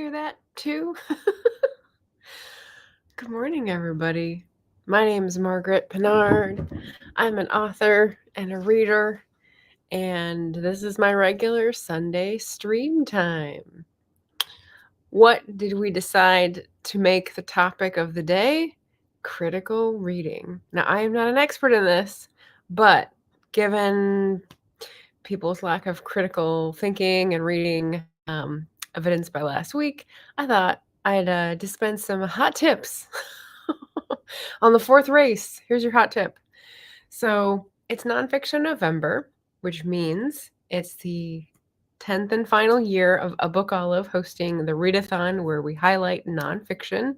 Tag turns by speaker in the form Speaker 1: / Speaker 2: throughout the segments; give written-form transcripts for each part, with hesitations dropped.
Speaker 1: hear that too? Good morning, everybody. My name is Margaret Pinard. I'm an author and a reader, and this is my regular Sunday stream time. What did we decide to make the topic of the day? Critical reading. Now, I am not an expert in this, but given people's lack of critical thinking and reading evidenced by last week, I thought I'd dispense some hot tips on the fourth race. Here's your hot tip. So it's Nonfiction November, which means it's the 10th and final year of A Book Olive hosting the readathon, where we highlight nonfiction.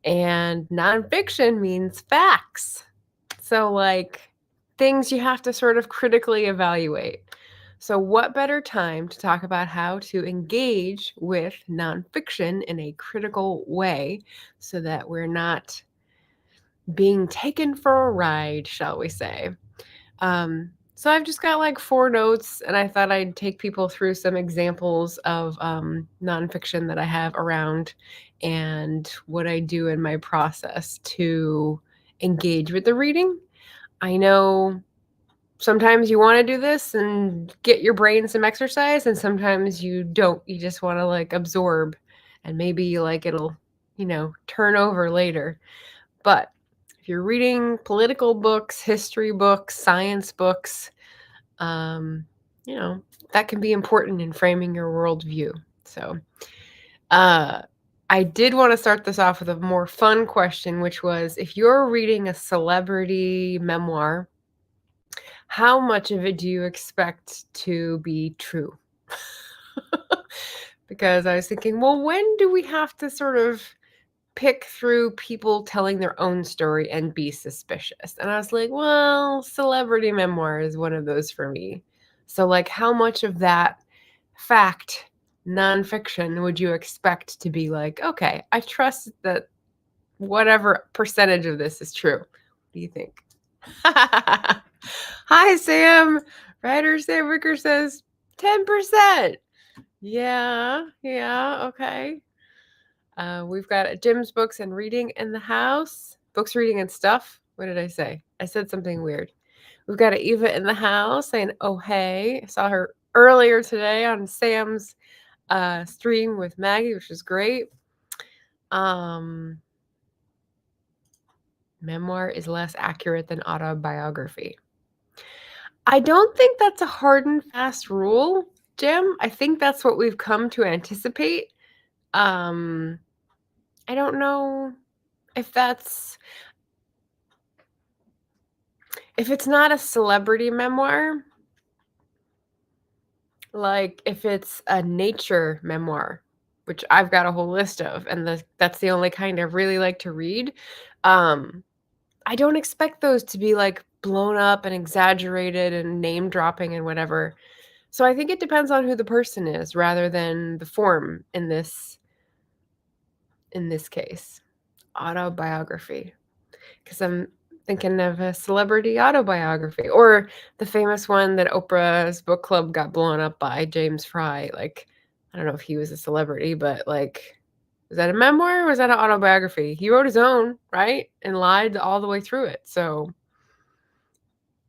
Speaker 1: And nonfiction means facts. So, like, things you have to sort of critically evaluate. So what better time to talk about how to engage with nonfiction in a critical way so that we're not being taken for a ride, shall we say. So I've just got like 4 notes, and I thought I'd take people through some examples of nonfiction that I have around and what I do in my process to engage with the reading. I know sometimes you want to do this and get your brain some exercise, and sometimes you don't. You just want to like absorb, and maybe like it'll, turn over later. But if you're reading political books, history books, science books, that can be important in framing your worldview. So I did want to start this off with a more fun question, which was, if you're reading a celebrity memoir, how much of it do you expect to be true? Because I was thinking, well, when do we have to sort of pick through people telling their own story and be suspicious? And I was like, well, celebrity memoir is one of those for me. So, like, how much of that fact nonfiction would you expect to be like, okay, I trust that whatever percentage of this is true? What do you think? Hi, Sam. Writer Sam Wicker says 10%. Yeah, okay. We've got Jim's Books and Reading in the house. Books, Reading, and Stuff. What did I say? I said something weird. We've got Eva in the house saying, oh, hey. I saw her earlier today on Sam's stream with Maggie, which is great. Memoir is less accurate than autobiography. I don't think that's a hard and fast rule, Jim. I think that's what we've come to anticipate. I don't know if it's not a celebrity memoir, like if it's a nature memoir, which I've got a whole list of, and that's the only kind I really like to read. I don't expect those to be like blown up and exaggerated and name dropping and whatever. So I think it depends on who the person is rather than the form in this case. Autobiography. Because I'm thinking of a celebrity autobiography, or the famous one that Oprah's book club got blown up by, James Fry. Like, I don't know if he was a celebrity, but like, was that a memoir or was that an autobiography? He wrote his own, right? And lied all the way through it. So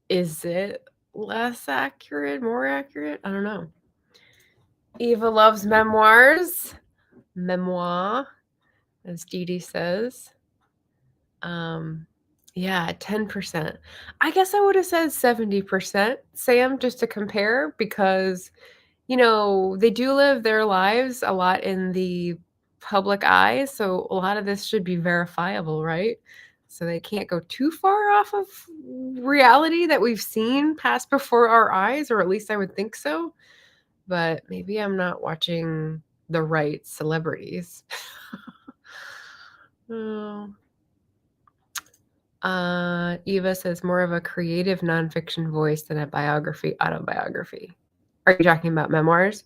Speaker 1: is it less accurate, more accurate? I don't know. Eva loves memoirs. Memoir, as Dee Dee says. Yeah, 10%. I guess I would have said 70%, Sam, just to compare, because, they do live their lives a lot in the public eye, so a lot of this should be verifiable, right? So they can't go too far off of reality that we've seen pass before our eyes, or at least I would think so. But maybe I'm not watching the right celebrities. Oh. Eva says more of a creative nonfiction voice than a biography, autobiography. Are you talking about memoirs?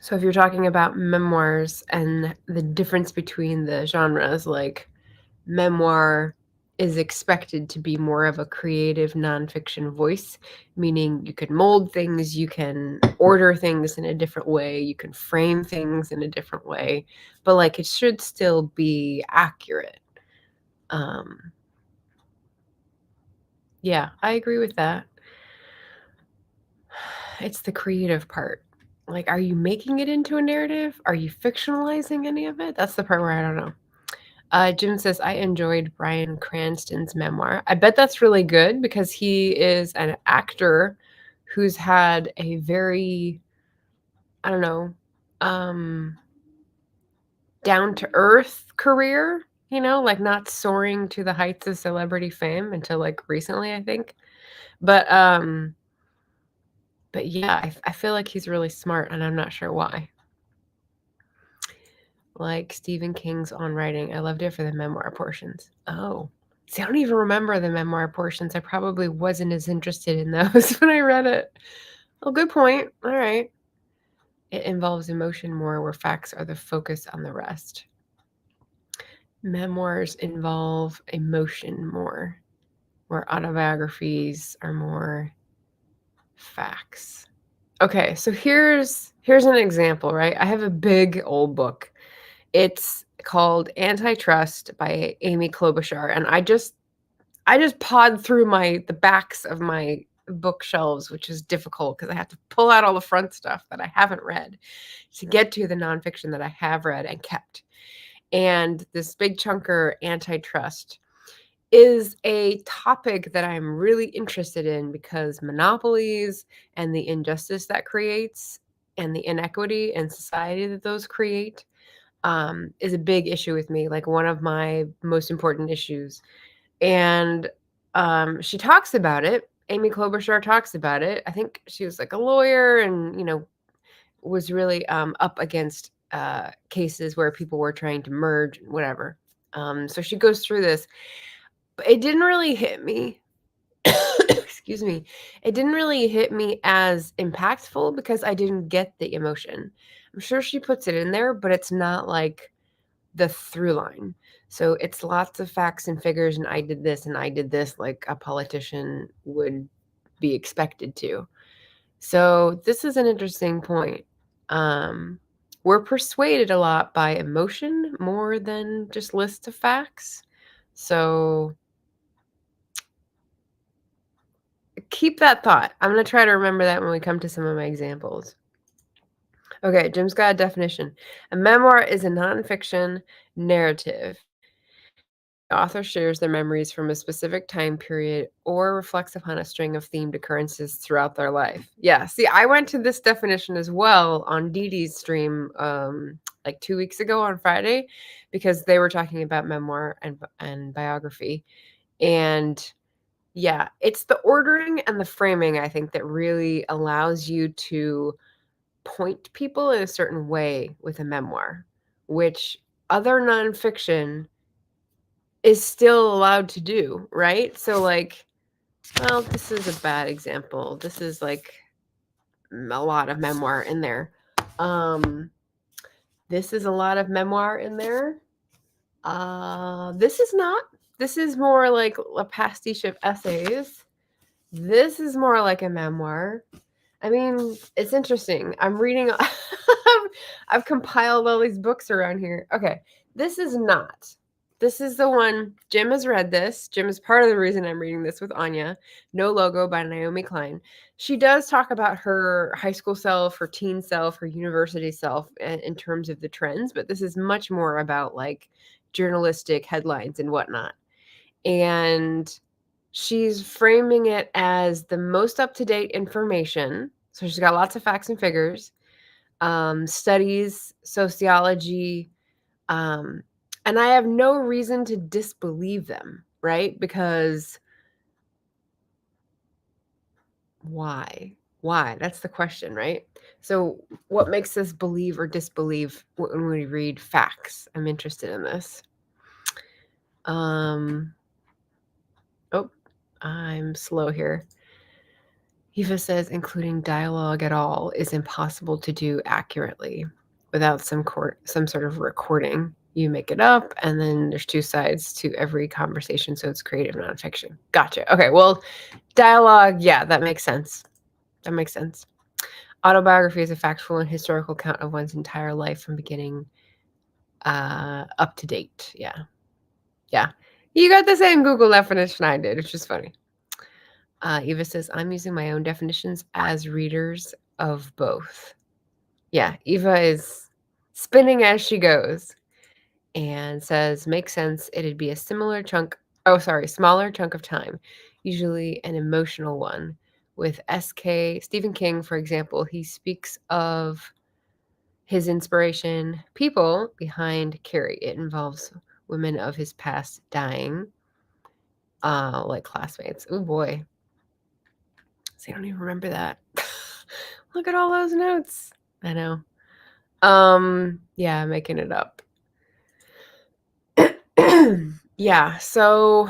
Speaker 1: So if you're talking about memoirs and the difference between the genres, like memoir is expected to be more of a creative nonfiction voice, meaning you can mold things, you can order things in a different way, you can frame things in a different way, but like it should still be accurate. Yeah, I agree with that. It's the creative part. Like, are you making it into a narrative? Are you fictionalizing any of it? That's the part where I don't know. Jim says, I enjoyed Bryan Cranston's memoir. I bet that's really good because he is an actor who's had a very, I don't know, down to earth career, like not soaring to the heights of celebrity fame until like recently, I think. But yeah, I feel like he's really smart and I'm not sure why. Like Stephen King's On Writing. I loved it for the memoir portions. Oh. See, I don't even remember the memoir portions. I probably wasn't as interested in those when I read it. Oh, good point. All right. It involves emotion more, where facts are the focus on the rest. Memoirs involve emotion more, where autobiographies are more facts. Okay, so here's an example, right? I have a big old book. It's called Antitrust by Amy Klobuchar, and I just pawed through the backs of my bookshelves, which is difficult because I have to pull out all the front stuff that I haven't read to get to the nonfiction that I have read and kept. And this big chunker, Antitrust, is a topic that I'm really interested in because monopolies and the injustice that creates and the inequity in society that those create is a big issue with me, like one of my most important issues. And she talks about it. Amy Klobuchar talks about it. I think she was like a lawyer and, was really up against cases where people were trying to merge, whatever. So she goes through this. But it didn't really hit me. Excuse me. It didn't really hit me as impactful because I didn't get the emotion. I'm sure she puts it in there, but it's not like the through line. So it's lots of facts and figures, and I did this and I did this, like a politician would be expected to. So this is an interesting point. We're persuaded a lot by emotion more than just lists of facts. So keep that thought. I'm going to try to remember that when we come to some of my examples. Okay, Jim's got a definition. A memoir is a nonfiction narrative. The author shares their memories from a specific time period or reflects upon a string of themed occurrences throughout their life. Yeah, see, I went to this definition as well on Dee Dee's stream like 2 weeks ago on Friday because they were talking about memoir and biography. And yeah, it's the ordering and the framing, I think, that really allows you to point people in a certain way with a memoir, which other nonfiction is still allowed to do, right? So, like, well, this is a bad example. This is like a lot of memoir in there. This is a lot of memoir in there. This is not. This is more like a pastiche of essays. This is more like a memoir. I mean, it's interesting. I'm reading, I've compiled all these books around here. Okay, this is not. This is the one, Jim has read this. Jim is part of the reason I'm reading this with Anya. No Logo by Naomi Klein. She does talk about her high school self, her teen self, her university self in terms of the trends, but this is much more about like journalistic headlines and whatnot. And she's framing it as the most up-to-date information. So she's got lots of facts and figures, studies, sociology, and I have no reason to disbelieve them, right? Because why? Why? That's the question, right? So what makes us believe or disbelieve when we read facts? I'm interested in this. Oh, I'm slow here. Eva says including dialogue at all is impossible to do accurately without some sort of recording. you make it up, and then there's two sides to every conversation, so it's creative nonfiction. Gotcha. Okay, well, dialogue, yeah, that makes sense. That makes sense. Autobiography is a factual and historical account of one's entire life from beginning up to date. Yeah. Yeah. You got the same Google definition I did, which is funny. Eva says, I'm using my own definitions as readers of both. Yeah, Eva is spinning as she goes and says, makes sense. It'd be a smaller chunk of time, usually an emotional one. With Stephen King, for example, he speaks of his inspiration, people behind Carrie. It involves women of his past dying, like classmates. Oh boy. See, I don't even remember that. Look at all those notes. I know. Yeah, making it up. Yeah, so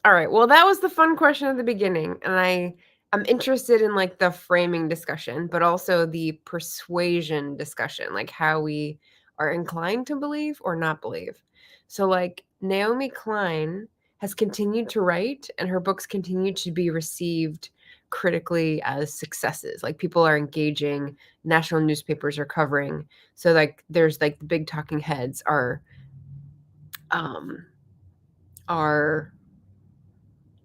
Speaker 1: all right. Well, that was the fun question at the beginning, and I'm interested in like the framing discussion, but also the persuasion discussion, like how we are inclined to believe or not believe. So like Naomi Klein has continued to write and her books continue to be received critically as successes. Like people are engaging, national newspapers are covering. So like there's like the big talking heads are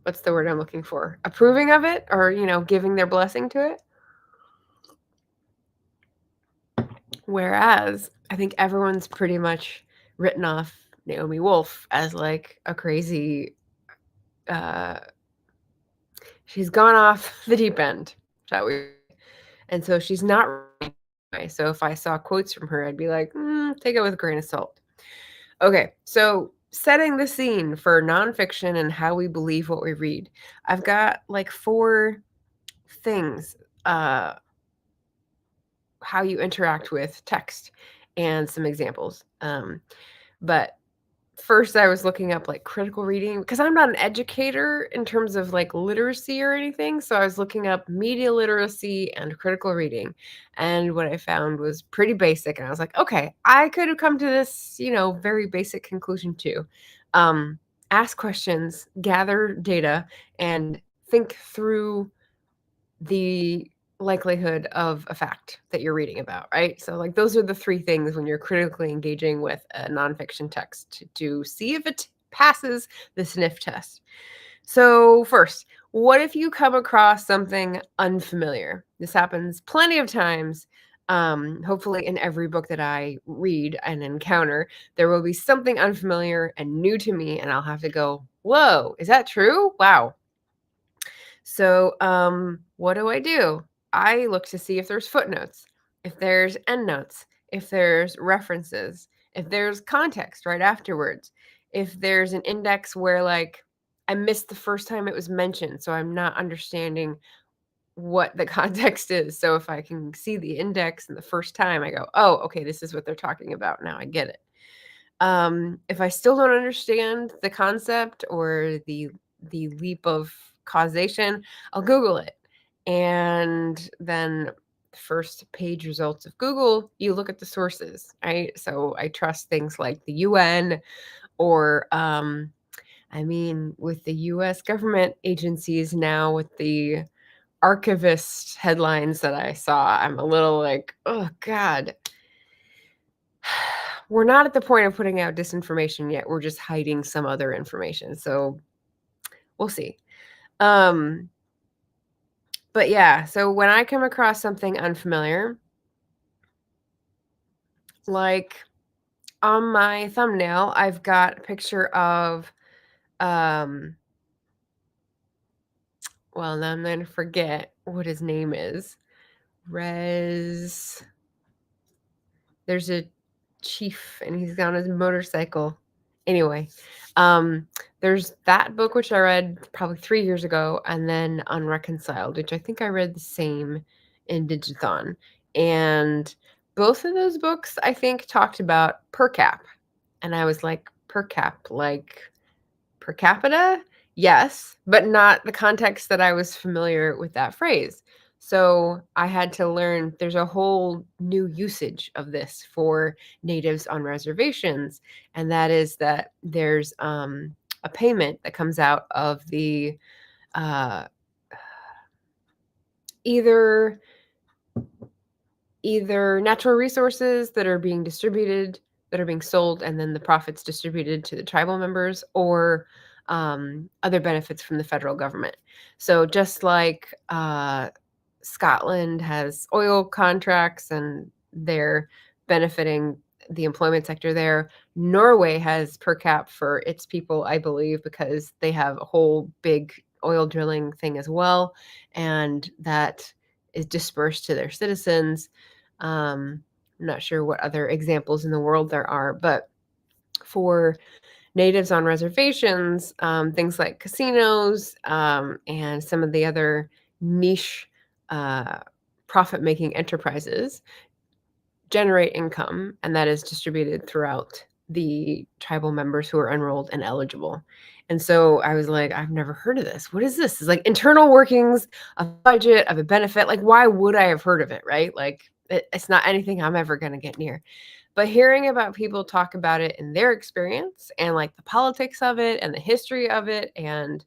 Speaker 1: what's the word I'm looking for? Approving of it, or, giving their blessing to it. Whereas I think everyone's pretty much written off Naomi Wolf as like a crazy, she's gone off the deep end, shall we? And so she's not right. So if I saw quotes from her, I'd be like, take it with a grain of salt. Okay, so setting the scene for nonfiction and how we believe what we read. I've got like 4 things, how you interact with text and some examples. But first I was looking up like critical reading because I'm not an educator in terms of like literacy or anything. So I was looking up media literacy and critical reading. And what I found was pretty basic. And I was like, okay, I could have come to this, very basic conclusion too. Ask questions, gather data, and think through the likelihood of a fact that you're reading about, right? So like those are the 3 things when you're critically engaging with a nonfiction text to see if it passes the sniff test. So first, what if you come across something unfamiliar? This happens plenty of times. Hopefully in every book that I read and encounter, there will be something unfamiliar and new to me, and I'll have to go, whoa, is that true? Wow. So what do? I look to see if there's footnotes, if there's endnotes, if there's references, if there's context right afterwards, if there's an index where like I missed the first time it was mentioned, so I'm not understanding what the context is. So if I can see the index and the first time I go, oh, okay, this is what they're talking about. Now I get it. If I still don't understand the concept or the leap of causation, I'll Google it. And then first page results of Google, you look at the sources, right? So I trust things like the UN or with the US government agencies now with the archivist headlines that I saw, I'm a little like, oh God. We're not at the point of putting out disinformation yet. We're just hiding some other information. So we'll see. But yeah, so when I come across something unfamiliar, like on my thumbnail, I've got a picture of, well, now I'm going to forget what his name is. There's a chief and he's on his motorcycle. Anyway, there's that book, which I read probably 3 years ago, and then Unreconciled, which I think I read the same in Digithon. And both of those books, I think, talked about per cap. And I was like, per cap, like per capita? Yes, but not the context that I was familiar with that phrase. So I had to learn there's a whole new usage of this for natives on reservations, and that is that there's a payment that comes out of the uh, either natural resources that are being distributed, that are being sold, and then the profits distributed to the tribal members, or other benefits from the federal government. So just like Scotland has oil contracts and they're benefiting the employment sector there, Norway has per cap for its people, I believe, because they have a whole big oil drilling thing as well, and that is dispersed to their citizens. I'm not sure what other examples in the world there are, but for natives on reservations, things like casinos, and some of the other niche profit-making enterprises generate income, and that is distributed throughout the tribal members who are enrolled and eligible. And so I was like, I've never heard of this. What is this? It's like internal workings of a budget, of a benefit. Like, why would I have heard of it, right? Like, it's not anything I'm ever going to get near. But hearing about people talk about it in their experience and like the politics of it and the history of it and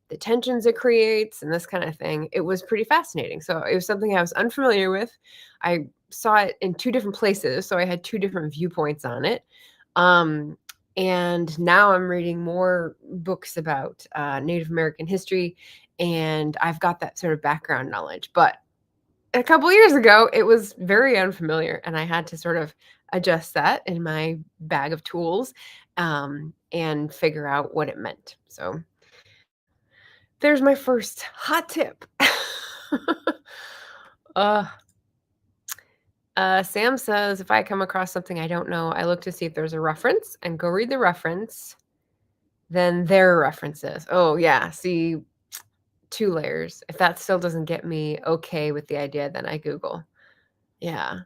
Speaker 1: the tensions it creates and this kind of thing, it was pretty fascinating. So it was something I was unfamiliar with. I saw it in two different places, so I had two different viewpoints on it. And now I'm reading more books about Native American history, and I've got that sort of background knowledge. But a couple years ago, it was very unfamiliar, and I had to sort of adjust that in my bag of tools, and figure out what it meant. So there's my first hot tip. uh, Sam says, if I come across something I don't know, I look to see if there's a reference and go read the reference, then there are references. Oh, yeah. See, 2 layers. If that still doesn't get me okay with the idea, then I Google. Yeah.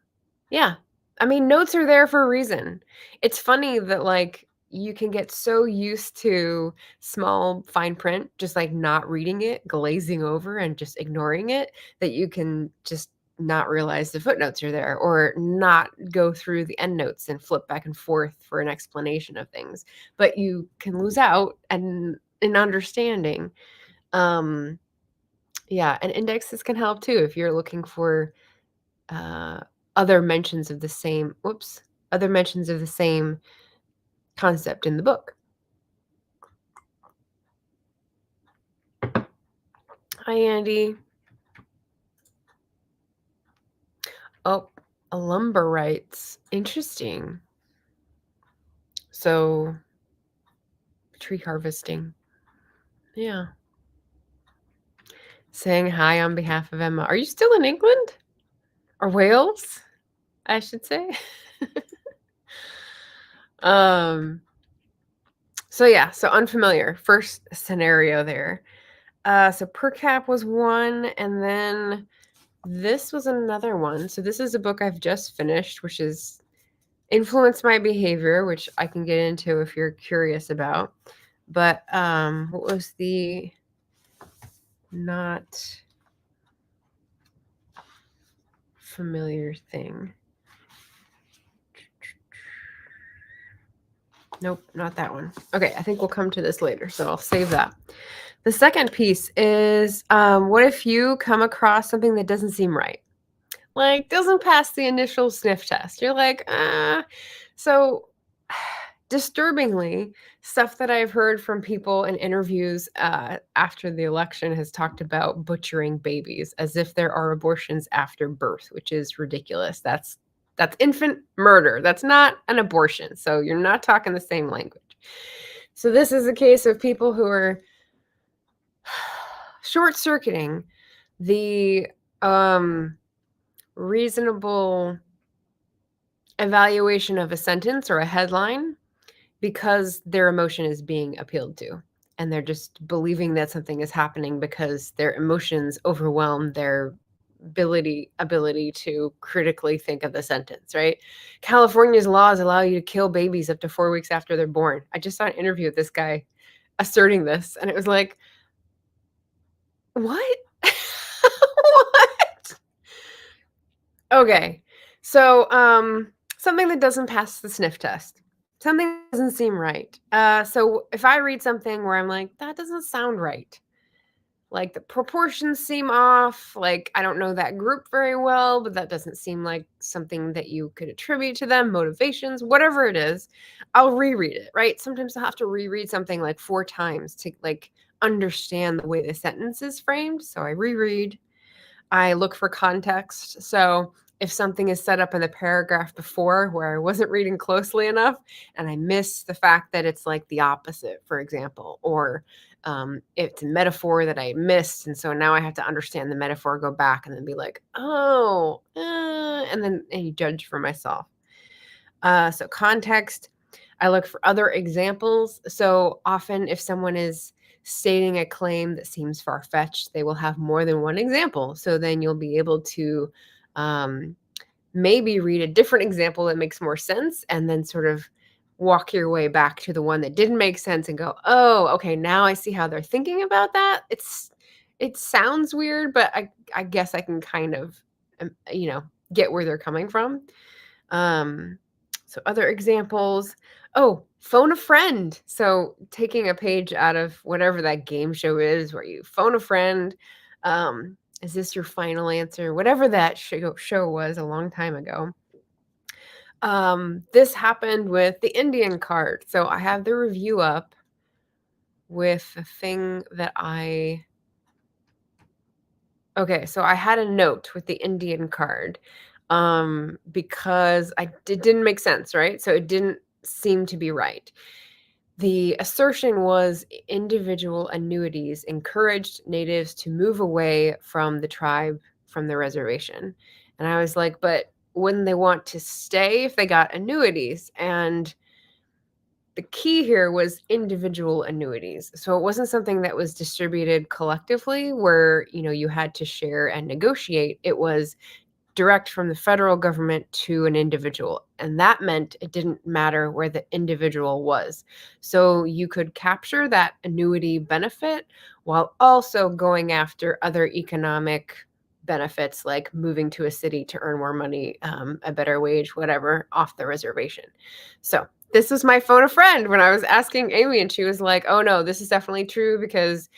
Speaker 1: Yeah. I mean, notes are there for a reason. It's funny that, like, you can get so used to small fine print, just like not reading it, glazing over and just ignoring it, that you can just not realize the footnotes are there or not go through the endnotes and flip back and forth for an explanation of things. But you can lose out and in understanding. Yeah, and indexes can help too if you're looking for uh, other mentions of the same other mentions of the same concept in the book. Hi, Andy. Oh, a lumber rights. Interesting. So, tree harvesting. Yeah. Saying hi on behalf of Emma. Are you still in England? Or Wales, I should say? So yeah, so unfamiliar. First scenario there. So per cap was one, and then this was another one. So this is a book I've just finished, which is Influence My Behavior, which I can get into if you're curious about. But what was the not familiar thing? Nope, not that one. Okay, I think we'll come to this later, so I'll save that. The second piece is, what if you come across something that doesn't seem right? Like, doesn't pass the initial sniff test. You're like, So, disturbingly, stuff that I've heard from people in interviews after the election has talked about butchering babies as if there are abortions after birth, which is ridiculous. That's infant murder. That's not an abortion. So you're not talking the same language. So this is a case of people who are short-circuiting the reasonable evaluation of a sentence or a headline because their emotion is being appealed to, and they're just believing that something is happening because their emotions overwhelm their ability to critically think of the sentence, right? California's laws allow you to kill babies up to 4 weeks after they're born. I just saw an interview with this guy asserting this, and it was like, what? What? Okay. So, something that doesn't pass the sniff test. Something that doesn't seem right. So if I read something where I'm like, that doesn't sound right. Like the proportions seem off, like I don't know that group very well, but that doesn't seem like something that you could attribute to them, motivations, whatever it is, I'll reread it, right? Sometimes I'll have to reread something like 4 times to like understand the way the sentence is framed. So I reread. I look for context. So if something is set up in the paragraph before where I wasn't reading closely enough and I miss the fact that it's like the opposite, for example, or it's a metaphor that I missed. And so now I have to understand the metaphor, go back and then be like, oh, and then you judge for myself. So context, I look for other examples. So often if someone is stating a claim that seems far-fetched, they will have more than one example. So then you'll be able to maybe read a different example that makes more sense and then sort of walk your way back to the one that didn't make sense and go, oh, okay, now I see how they're thinking about that. It sounds weird, but I guess I can kind of get where they're coming from. So other examples. Oh, phone a friend. So taking a page out of whatever that game show is where you phone a friend. Is this your final answer? Whatever that show was a long time ago. This happened with the Indian card. So I have the review up with the thing that okay, so I had a note with the Indian card because it didn't make sense, right? So it didn't seem to be right. The assertion was individual annuities encouraged natives to move away from the tribe, from the reservation. And I was like, but wouldn't they want to stay if they got annuities? And the key here was individual annuities. So it wasn't something that was distributed collectively where, you had to share and negotiate. It was direct from the federal government to an individual. And that meant it didn't matter where the individual was. So you could capture that annuity benefit while also going after other economic benefits like moving to a city to earn more money, a better wage, whatever, off the reservation. So this was my phone a friend when I was asking Amy, and she was like, oh no, this is definitely true because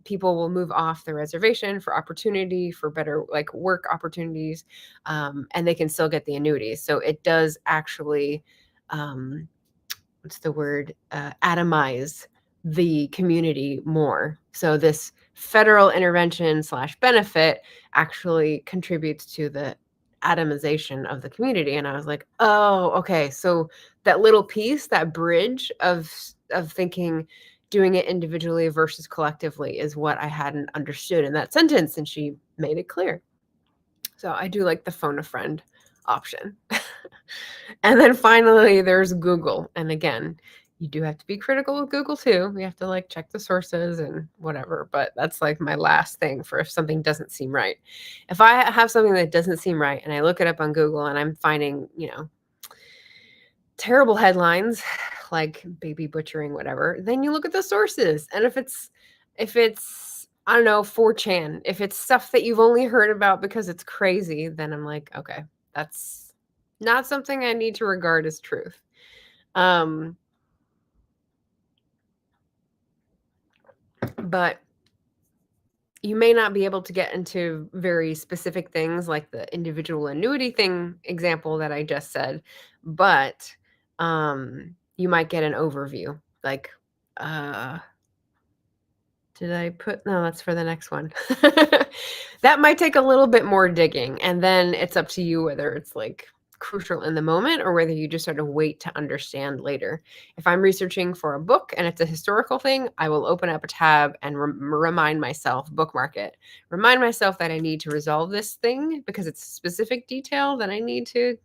Speaker 1: people will move off the reservation for opportunity, for better like work opportunities, and they can still get the annuities. So it does actually, what's the word, atomize the community more. So this federal intervention / benefit actually contributes to the atomization of the community. And I was like, oh, okay. So that little piece, that bridge of thinking, doing it individually versus collectively is what I hadn't understood in that sentence. And she made it clear. So I do like the phone a friend option. And then finally, there's Google. And again, you do have to be critical of Google too. We have to like check the sources and whatever. But that's like my last thing for if something doesn't seem right. If I have something that doesn't seem right and I look it up on Google and I'm finding, terrible headlines like baby butchering, whatever, then you look at the sources. And if it's, I don't know, 4chan, if it's stuff that you've only heard about because it's crazy, then I'm like, okay, that's not something I need to regard as truth. But you may not be able to get into very specific things like the individual annuity thing example that I just said, but you might get an overview. Like, did I put, no, that's for the next one. That might take a little bit more digging, and then it's up to you whether it's like crucial in the moment or whether you just sort of wait to understand later. If I'm researching for a book and it's a historical thing, I will open up a tab and remind myself, bookmark it, remind myself that I need to resolve this thing because it's a specific detail that I need to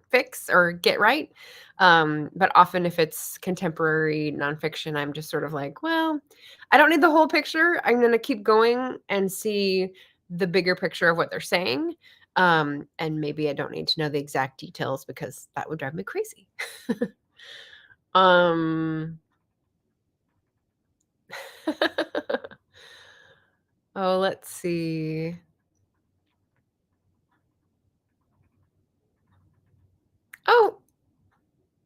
Speaker 1: fix or get right. But often if it's contemporary nonfiction, I'm just sort of like, well, I don't need the whole picture. I'm going to keep going and see the bigger picture of what they're saying. And maybe I don't need to know the exact details because that would drive me crazy. Oh, let's see.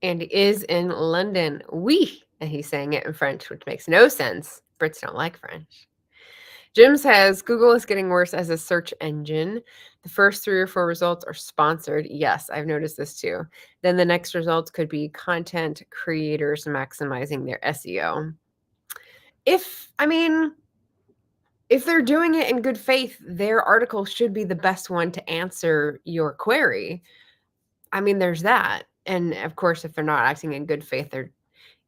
Speaker 1: Andy is in London. Oui. And he's saying it in French, which makes no sense. Brits don't like French. Jim says Google is getting worse as a search engine. The first 3 or 4 results are sponsored. Yes, I've noticed this too. Then the next results could be content creators maximizing their SEO. If they're doing it in good faith, their article should be the best one to answer your query. I mean, there's that. And of course, if they're not acting in good faith,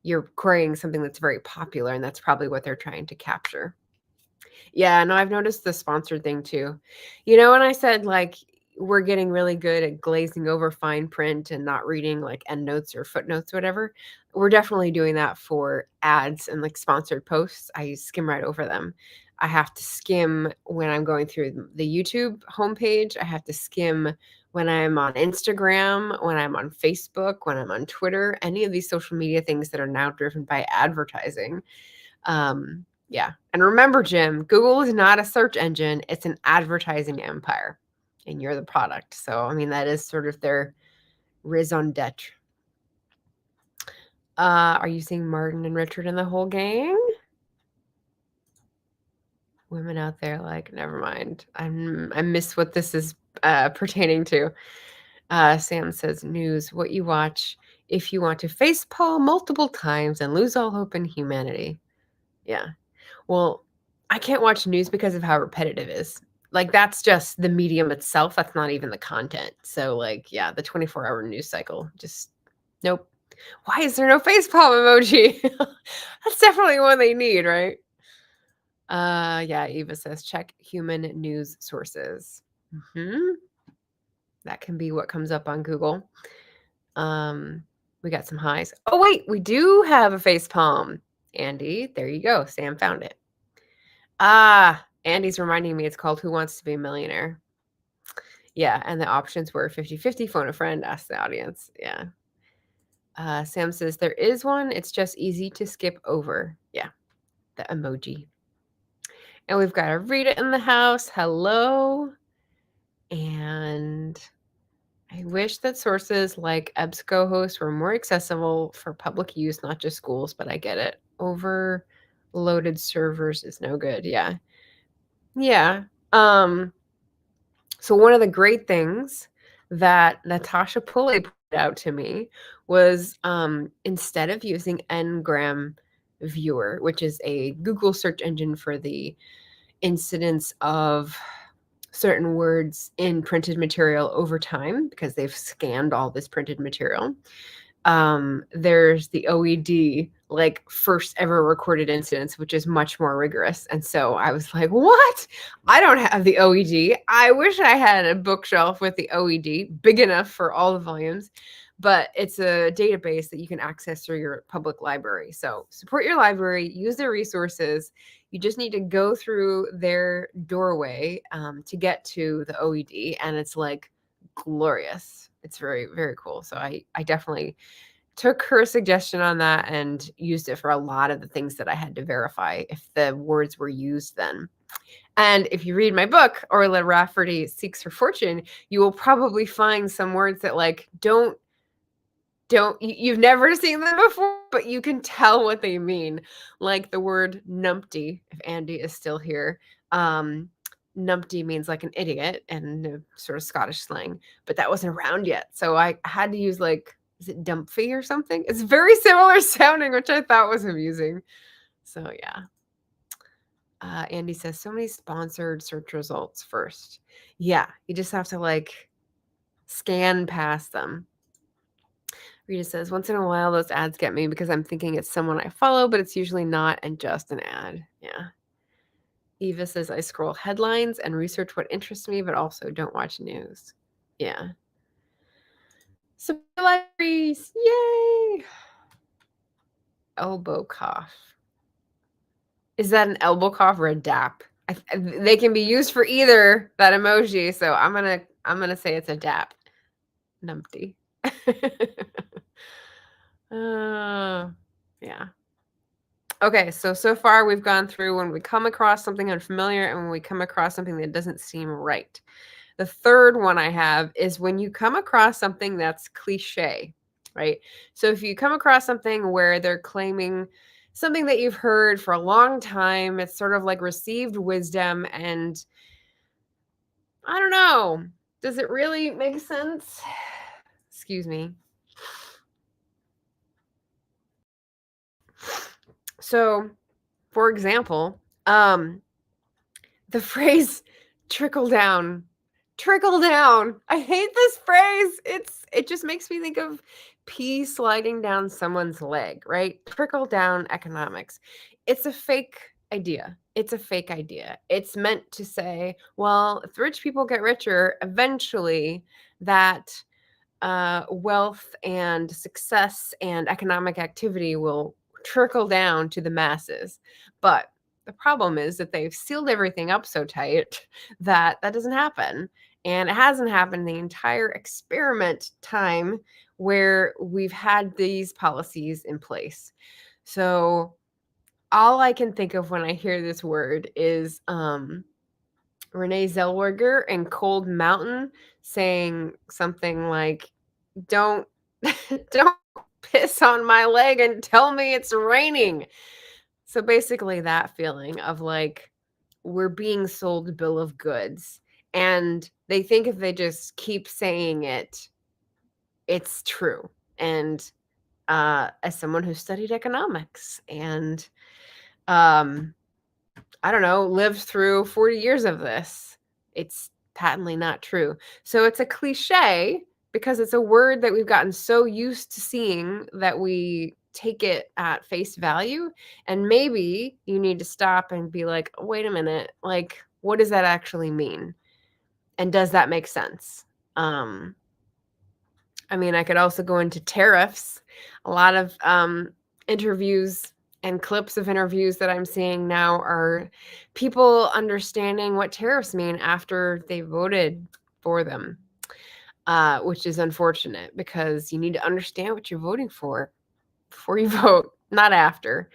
Speaker 1: you're querying something that's very popular, and that's probably what they're trying to capture. Yeah, no, I've noticed the sponsored thing too. When I said like we're getting really good at glazing over fine print and not reading like endnotes or footnotes, whatever, we're definitely doing that for ads and like sponsored posts. I skim right over them. I have to skim when I'm going through the YouTube homepage. I have to skim when I'm on Instagram, when I'm on Facebook, when I'm on Twitter, any of these social media things that are now driven by advertising. Yeah. And remember, Jim, Google is not a search engine. It's an advertising empire, and you're the product. So, I mean, that is sort of their raison d'etre. Are you seeing Martin and Richard and the whole gang? Women out there like, never mind. I miss what this is pertaining to. Sam says, news, what you watch if you want to facepalm multiple times and lose all hope in humanity. Yeah. Well, I can't watch news because of how repetitive it is. Like, that's just the medium itself. That's not even the content. So, like, yeah, the 24-hour news cycle, just nope. Why is there no facepalm emoji? That's definitely one they need, right? Yeah, Eva says, check human news sources. That can be what comes up on Google. We got some highs. Oh, wait, we do have a facepalm. Andy, there you go. Sam found it. Andy's reminding me it's called Who Wants to Be a Millionaire? Yeah, and the options were 50-50, phone a friend, ask the audience. Yeah. Sam says there is one. It's just easy to skip over. Yeah, the emoji. And we've got a Rita in the house. Hello. And I wish that sources like EBSCO hosts were more accessible for public use, not just schools, but I get it. Overloaded servers is no good. Yeah. Yeah. So one of the great things that Natasha Pulley pointed out to me was instead of using Ngram Viewer, which is a Google search engine for the incidence of certain words in printed material over time, because they've scanned all this printed material. There's the OED, like first ever recorded incidents, which is much more rigorous. And so I was like, what? I don't have the OED. I wish I had a bookshelf with the OED big enough for all the volumes, but it's a database that you can access through your public library. So support your library, use their resources. You just need to go through their doorway to get to the OED, and it's like glorious. It's very, very cool. So I definitely took her suggestion on that and used it for a lot of the things that I had to verify if the words were used then. And if you read my book, Orla Rafferty Seeks Her Fortune, you will probably find some words that like you've never seen them before, but you can tell what they mean. Like the word numpty, if Andy is still here. Numpty means like an idiot and sort of Scottish slang, but that wasn't around yet. So I had to use like, is it dumphy or something? It's very similar sounding, which I thought was amusing. So yeah. Andy says, so many sponsored search results first. Yeah, you just have to like scan past them. Rita says, once in a while, those ads get me because I'm thinking it's someone I follow, but it's usually not and just an ad. Yeah. Eva says, I scroll headlines and research what interests me, but also don't watch news. Yeah. So libraries, yay! Elbow cough. Is that an elbow cough or a dap? They can be used for either, that emoji. So I'm gonna say it's a dap. Numpty. Yeah. Okay, so far we've gone through when we come across something unfamiliar and when we come across something that doesn't seem right. The third one I have is when you come across something that's cliche. right? So if you come across something where they're claiming something that you've heard for a long time, it's sort of like received wisdom, and I don't know, does it really make sense? Excuse me. So, for example, the phrase trickle down. Trickle down. I hate this phrase. It just makes me think of pee sliding down someone's leg, right? Trickle down economics. It's a fake idea. It's a fake idea. It's meant to say, well, if the rich people get richer, eventually that wealth and success and economic activity will trickle down to the masses. But the problem is that they've sealed everything up so tight that that doesn't happen. And it hasn't happened the entire experiment time where we've had these policies in place. So all I can think of when I hear this word is Renee Zellweger in Cold Mountain saying something like, don't don't piss on my leg and tell me it's raining. So basically that feeling of like we're being sold a bill of goods, and they think if they just keep saying it, it's true. And as someone who studied economics and I don't know, lived through 40 years of this, it's patently not true. So it's a cliche because it's a word that we've gotten so used to seeing that we take it at face value. And maybe you need to stop and be like, wait a minute, like, what does that actually mean? And does that make sense? I mean, I could also go into tariffs. A lot of interviews and clips of interviews that I'm seeing now are people understanding what tariffs mean after they voted for them, which is unfortunate because you need to understand what you're voting for before you vote, not after.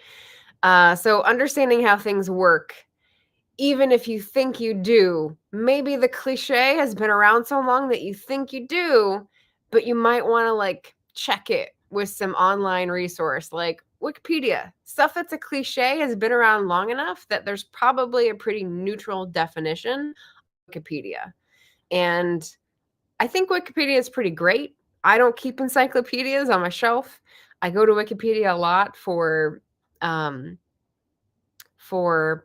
Speaker 1: So understanding how things work, even if you think you do, maybe the cliche has been around so long that you think you do, but you might want to like check it with some online resource like Wikipedia. Stuff that's a cliche has been around long enough that there's probably a pretty neutral definition of Wikipedia. And I think Wikipedia is pretty great. I don't keep encyclopedias on my shelf. I go to Wikipedia a lot for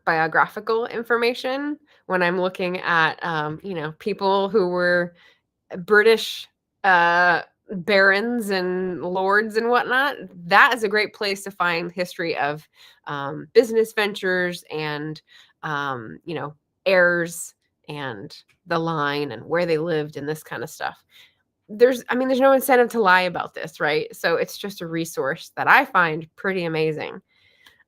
Speaker 1: biographical information when I'm looking at, people who were British barons and lords and whatnot. That is a great place to find history of business ventures and, heirs and the line and where they lived and this kind of stuff. There's no incentive to lie about this, right? So it's just a resource that I find pretty amazing.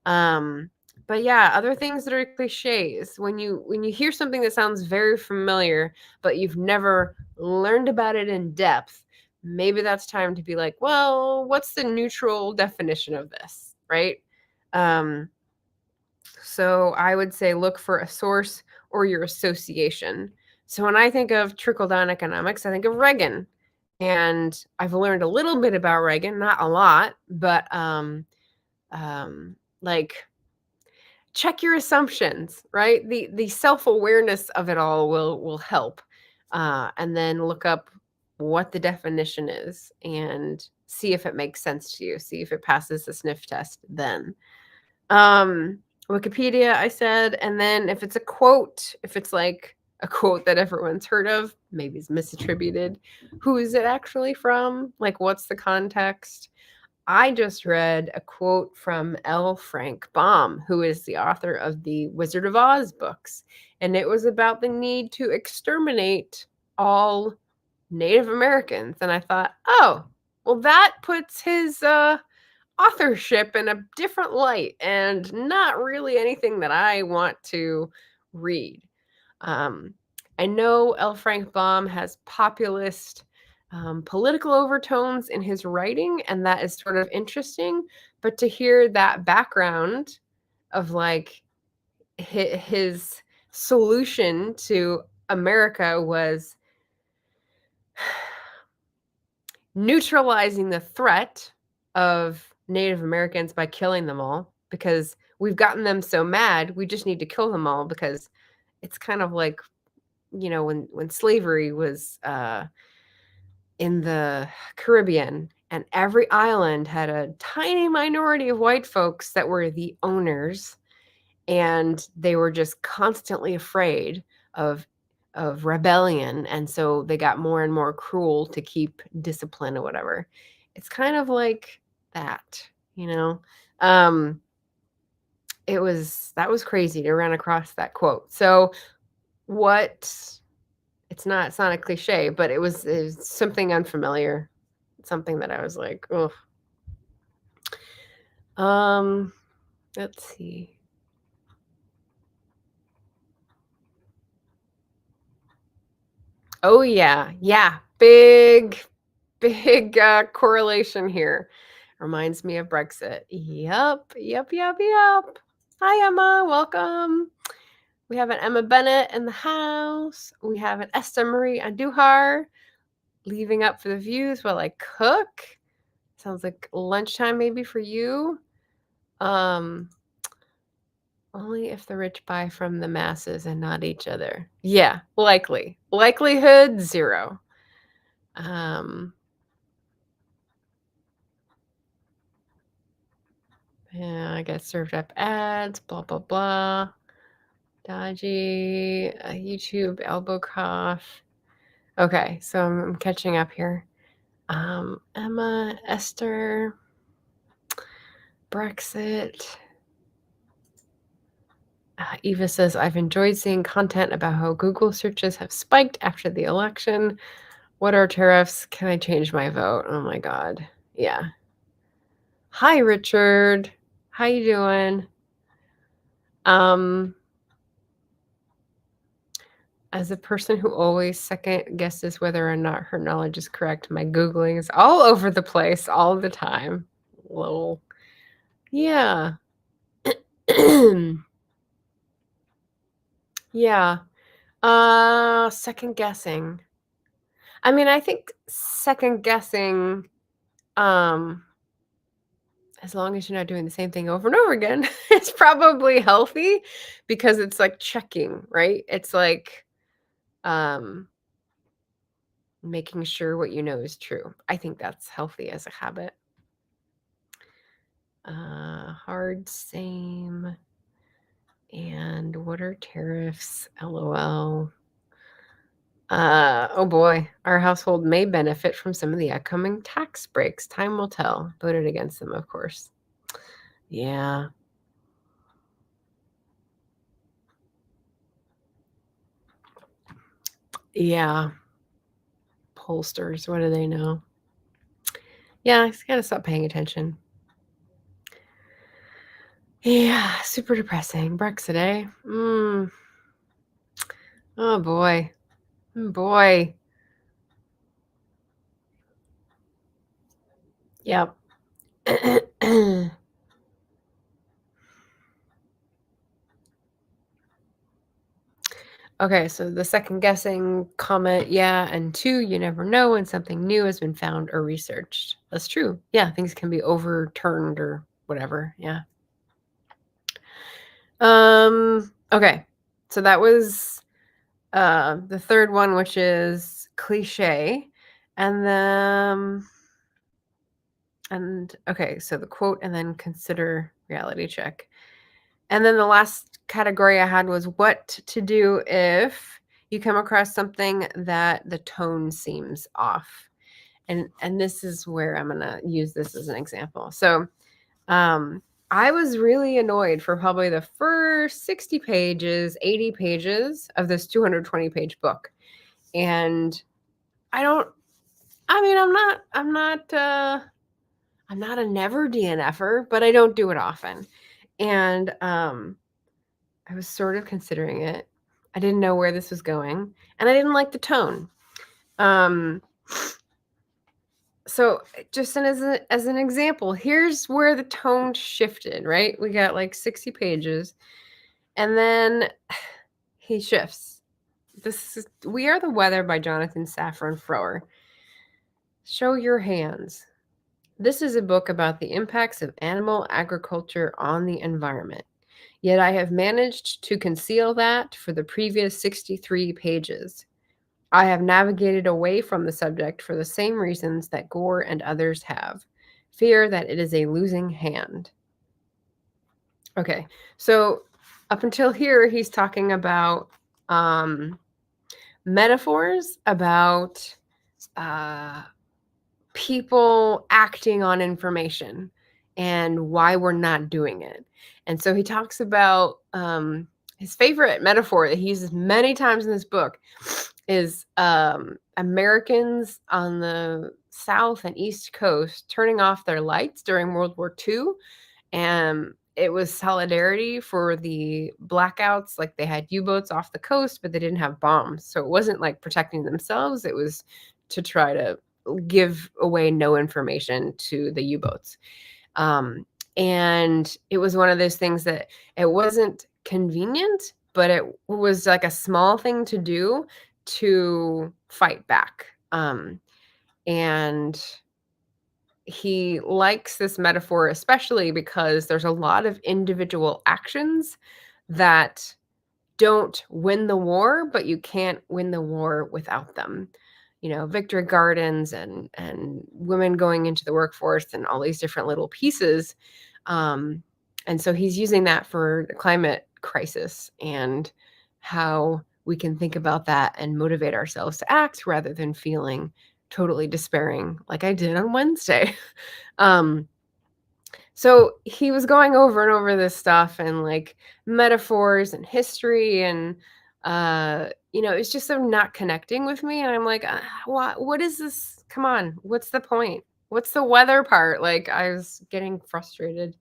Speaker 1: Um, but yeah, other things that are cliches. When you hear something that sounds very familiar, but you've never learned about it in depth, maybe that's time to be like, well, what's the neutral definition of this, right? Um, so I would say look for a source or your association. So when I think of trickle down economics, I think of Reagan. And I've learned a little bit about Reagan, not a lot, but like check your assumptions, right? The self-awareness of it all will help. And then look up what the definition is and see if it makes sense to you. See if it passes the sniff test then. Wikipedia, I said, and then if it's a quote, if it's like a quote that everyone's heard of, maybe it's misattributed, who is it actually from? Like, what's the context? I just read a quote from L. Frank Baum, who is the author of the Wizard of Oz books, and it was about the need to exterminate all Native Americans. And I thought, oh, well, that puts his authorship in a different light and not really anything that I want to read. I know L. Frank Baum has populist political overtones in his writing, and that is sort of interesting. But to hear that background of like his solution to America was neutralizing the threat of Native Americans by killing them all, because we've gotten them so mad, we just need to kill them all, because it's kind of like, when slavery was in the Caribbean, and every island had a tiny minority of white folks that were the owners, and they were just constantly afraid of rebellion, and so they got more and more cruel to keep discipline or whatever. It's kind of like that, that was crazy to run across that quote. So it's not a cliche, but it was something unfamiliar, something that I was like, oh. Let's see. Oh yeah, big correlation here. Reminds me of Brexit. Yep. Hi Emma, welcome. We have an Emma Bennett in the house. We have an Esther Marie Andujar leaving up for the views while I cook. Sounds like lunchtime maybe for you. Only if the rich buy from the masses and not each other. Yeah, likely. Likelihood 0. Yeah, I get served up ads, blah, blah, blah. Dodgy, YouTube, elbow cough. Okay, so I'm catching up here. Emma, Esther, Brexit. Eva says, I've enjoyed seeing content about how Google searches have spiked after the election. What are tariffs? Can I change my vote? Oh my God. Yeah. Hi, Richard. How you doing? As a person who always second guesses whether or not her knowledge is correct, my Googling is all over the place all the time. Lol. Yeah. Yeah. Second guessing. I mean, I think second guessing, as long as you're not doing the same thing over and over again, it's probably healthy, because it's like checking, right? It's like making sure what you know is true. I think that's healthy as a habit. Hard same. And what are tariffs? LOL. Oh boy, our household may benefit from some of the upcoming tax breaks. Time will tell. Voted against them, of course. Yeah. Yeah. Pollsters, what do they know? Yeah, I just gotta stop paying attention. Yeah, super depressing. Brexit, eh? Oh boy. Boy. Yep. Okay, so the second guessing comment, yeah, and 2, you never know when something new has been found or researched. That's true. Yeah, things can be overturned or whatever. Yeah. Okay. So that was the third one, which is cliche. And then okay, so the quote and then consider reality check. And then the last category I had was what to do if you come across something that the tone seems off. And this is where I'm going to use this as an example. So I was really annoyed for probably the first 60 pages, 80 pages of this 220-page book. And I'm not a never DNFer, but I don't do it often. And I was sort of considering it. I didn't know where this was going, and I didn't like the tone. So just as an example, here's where the tone shifted, right? We got like 60 pages, and then he shifts. We Are the Weather by Jonathan Safran Foer Show your hands. This is a book about the impacts of animal agriculture on the environment. Yet I have managed to conceal that for the previous 63 pages. I have navigated away from the subject for the same reasons that Gore and others have. Fear that it is a losing hand. Okay, so up until here, he's talking about metaphors about people acting on information and why we're not doing it. And so he talks about his favorite metaphor that he uses many times in this book is Americans on the South and East Coast turning off their lights during World War II. And it was solidarity for the blackouts. Like, they had U-boats off the coast, but they didn't have bombs. So it wasn't like protecting themselves. It was to try to give away no information to the U-boats. And it was one of those things that it wasn't convenient, but it was like a small thing to do to fight back. And he likes this metaphor, especially because there's a lot of individual actions that don't win the war, but you can't win the war without them. You know, victory gardens and women going into the workforce and all these different little pieces. And so he's using that for the climate crisis and how we can think about that and motivate ourselves to act rather than feeling totally despairing like I did on Wednesday. So he was going over and over this stuff and like metaphors and history and it's just so not connecting with me. And I'm like, what is this? Come on, what's the point? What's the weather part? Like, I was getting frustrated.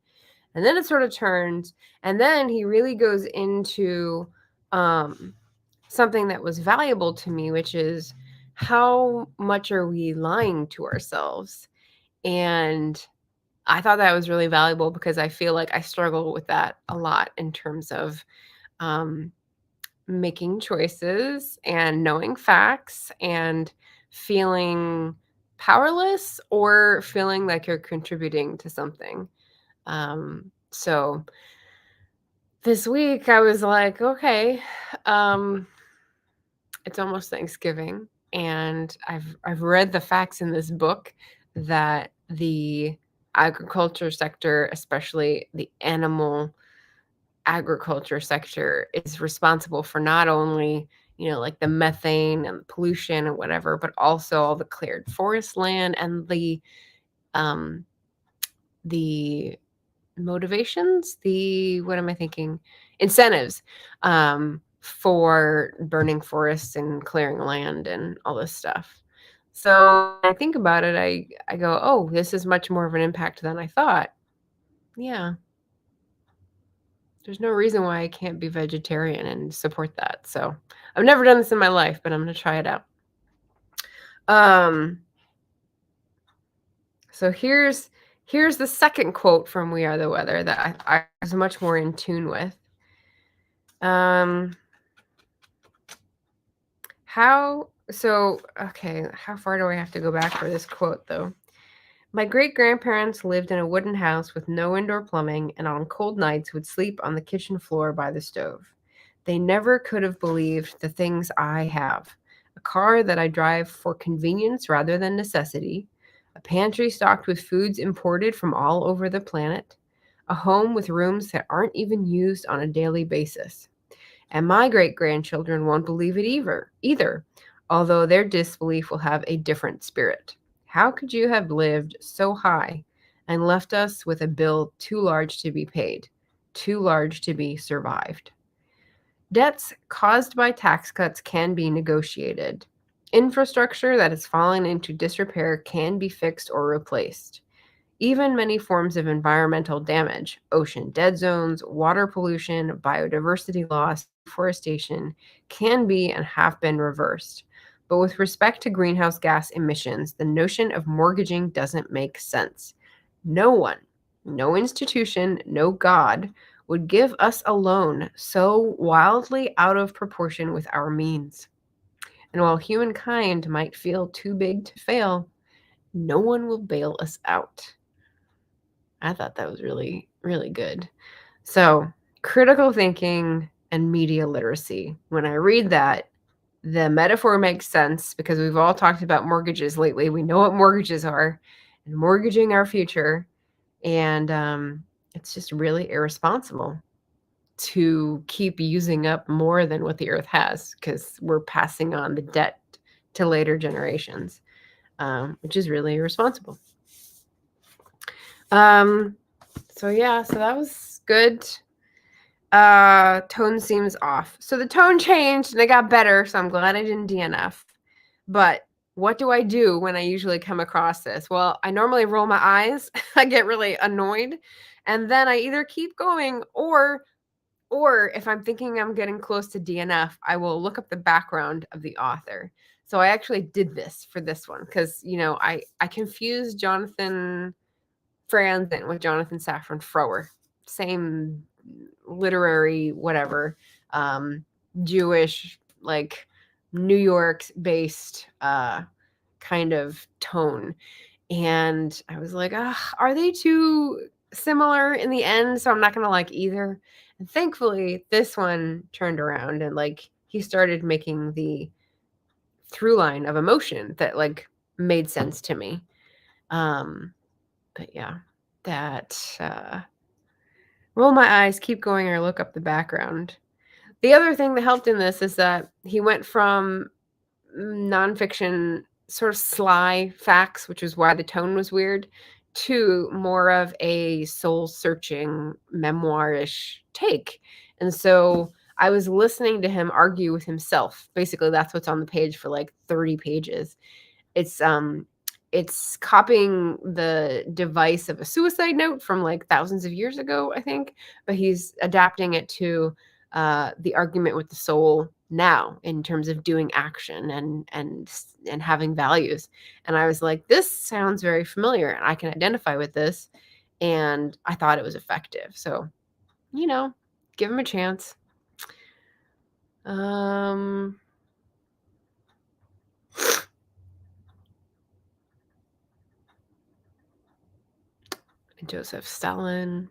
Speaker 1: And then it sort of turned, and then he really goes into something that was valuable to me, which is how much are we lying to ourselves? And I thought that was really valuable because I feel like I struggle with that a lot in terms of making choices and knowing facts and feeling powerless or feeling like you're contributing to something. So this week I was like, okay, it's almost Thanksgiving, and I've read the facts in this book that the agriculture sector, especially the animal agriculture sector, is responsible for not only, like the methane and the pollution and whatever, but also all the cleared forest land and the motivations, incentives for burning forests and clearing land and all this stuff. So when I think about it, I go, oh, this is much more of an impact than I thought. Yeah. There's no reason why I can't be vegetarian and support that. So I've never done this in my life, but I'm going to try it out. So here's the second quote from We Are the Weather that I was much more in tune with. How far do I have to go back for this quote, though? My great-grandparents lived in a wooden house with no indoor plumbing, and on cold nights would sleep on the kitchen floor by the stove. They never could have believed the things I have. A car that I drive for convenience rather than necessity, a pantry stocked with foods imported from all over the planet, a home with rooms that aren't even used on a daily basis. And my great-grandchildren won't believe it either, although their disbelief will have a different spirit. How could you have lived so high and left us with a bill too large to be paid, too large to be survived? Debts caused by tax cuts can be negotiated. Infrastructure that has fallen into disrepair can be fixed or replaced. Even many forms of environmental damage, ocean dead zones, water pollution, biodiversity loss, deforestation, can be and have been reversed. But with respect to greenhouse gas emissions, the notion of mortgaging doesn't make sense. No one, no institution, no God would give us a loan so wildly out of proportion with our means. And while humankind might feel too big to fail, No one will bail us out. I thought that was really, really good. So, critical thinking and media literacy. When I read that, the metaphor makes sense because we've all talked about mortgages lately. We know what mortgages are and mortgaging our future. And it's just really irresponsible to keep using up more than what the earth has because we're passing on the debt to later generations, which is really irresponsible. So that was good. Tone seems off. So the tone changed and it got better, so I'm glad I didn't DNF. But what do I do when I usually come across this? Well, I normally roll my eyes. I get really annoyed, and then I either keep going or if I'm thinking I'm getting close to DNF, I will look up the background of the author. So I actually did this for this one because, I confused Jonathan Franzen with Jonathan Safran Foer. Same literary whatever, Jewish, like New York based kind of tone. And I was like, are they too similar in the end? So I'm not going to like either. And thankfully, this one turned around and like he started making the through line of emotion that like made sense to me. But yeah, that roll my eyes, keep going, or look up the background. The other thing that helped in this is that he went from nonfiction sort of sly facts, which is why the tone was weird, to more of a soul-searching memoir-ish take. And so I was listening to him argue with himself. Basically, that's what's on the page for like 30 pages. It's copying the device of a suicide note from like thousands of years ago, I think, but he's adapting it to the argument with the soul now in terms of doing action and having values. And I was like, this sounds very familiar and I can identify with this. And I thought it was effective. So, give him a chance. Joseph Stalin.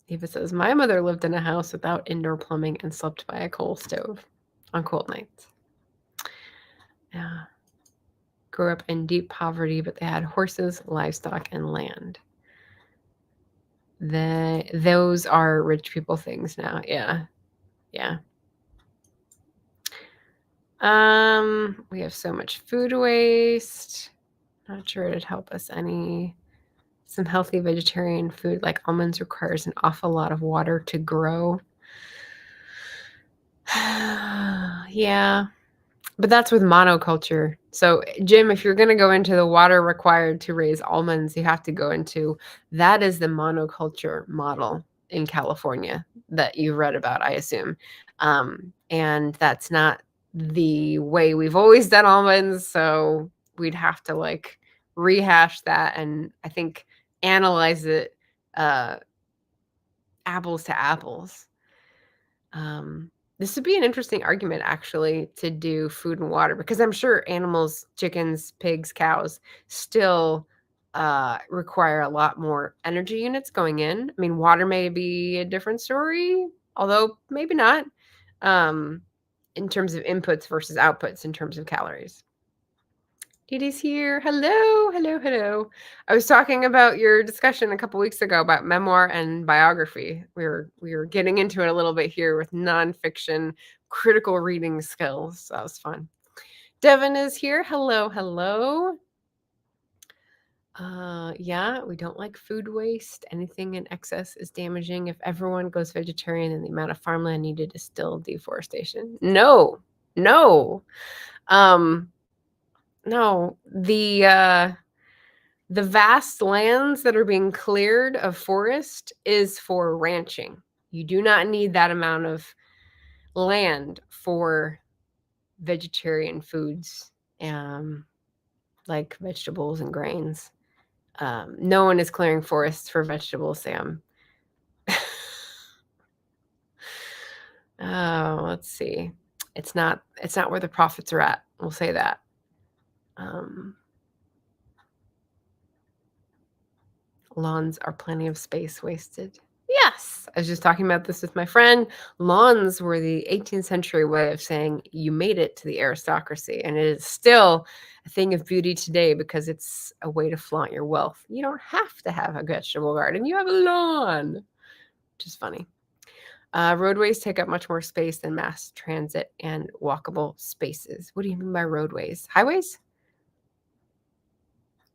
Speaker 1: Eva says, my mother lived in a house without indoor plumbing and slept by a coal stove on cold nights. Yeah. Grew up in deep poverty, but they had horses, livestock, and land. Those are rich people things now. Yeah. Yeah. We have so much food waste. Not sure it'd help us any. Some healthy vegetarian food like almonds requires an awful lot of water to grow. Yeah, but that's with monoculture. So, Jim, if you're going to go into the water required to raise almonds, you have to go into that is the monoculture model in California that you've read about, I assume. And that's not the way we've always done almonds. So we'd have to like rehash that and I think analyze it apples to apples. This would be an interesting argument, actually, to do food and water, because I'm sure animals, chickens, pigs, cows, still require a lot more energy units going in. I mean, water may be a different story, although maybe not, in terms of inputs versus outputs in terms of calories. Dee Dee's here. Hello, hello, hello. I was talking about your discussion a couple weeks ago about memoir and biography. We were getting into it a little bit here with nonfiction critical reading skills. So that was fun. Devin is here. Hello, hello. Yeah, we don't like food waste. Anything in excess is damaging. If everyone goes vegetarian, then the amount of farmland needed is still deforestation. No. No, the vast lands that are being cleared of forest is for ranching. You do not need that amount of land for vegetarian foods, like vegetables and grains. No one is clearing forests for vegetables, Sam. Oh, let's see. It's not where the profits are at. We'll say that. Lawns are plenty of space wasted. Yes, I was just talking about this with my friend. Lawns were the 18th century way of saying you made it to the aristocracy, and it is still a thing of beauty today because it's a way to flaunt your wealth. You don't have to have a vegetable garden. You have a lawn, which is funny. Roadways take up much more space than mass transit and walkable spaces. What do you mean by roadways? Highways?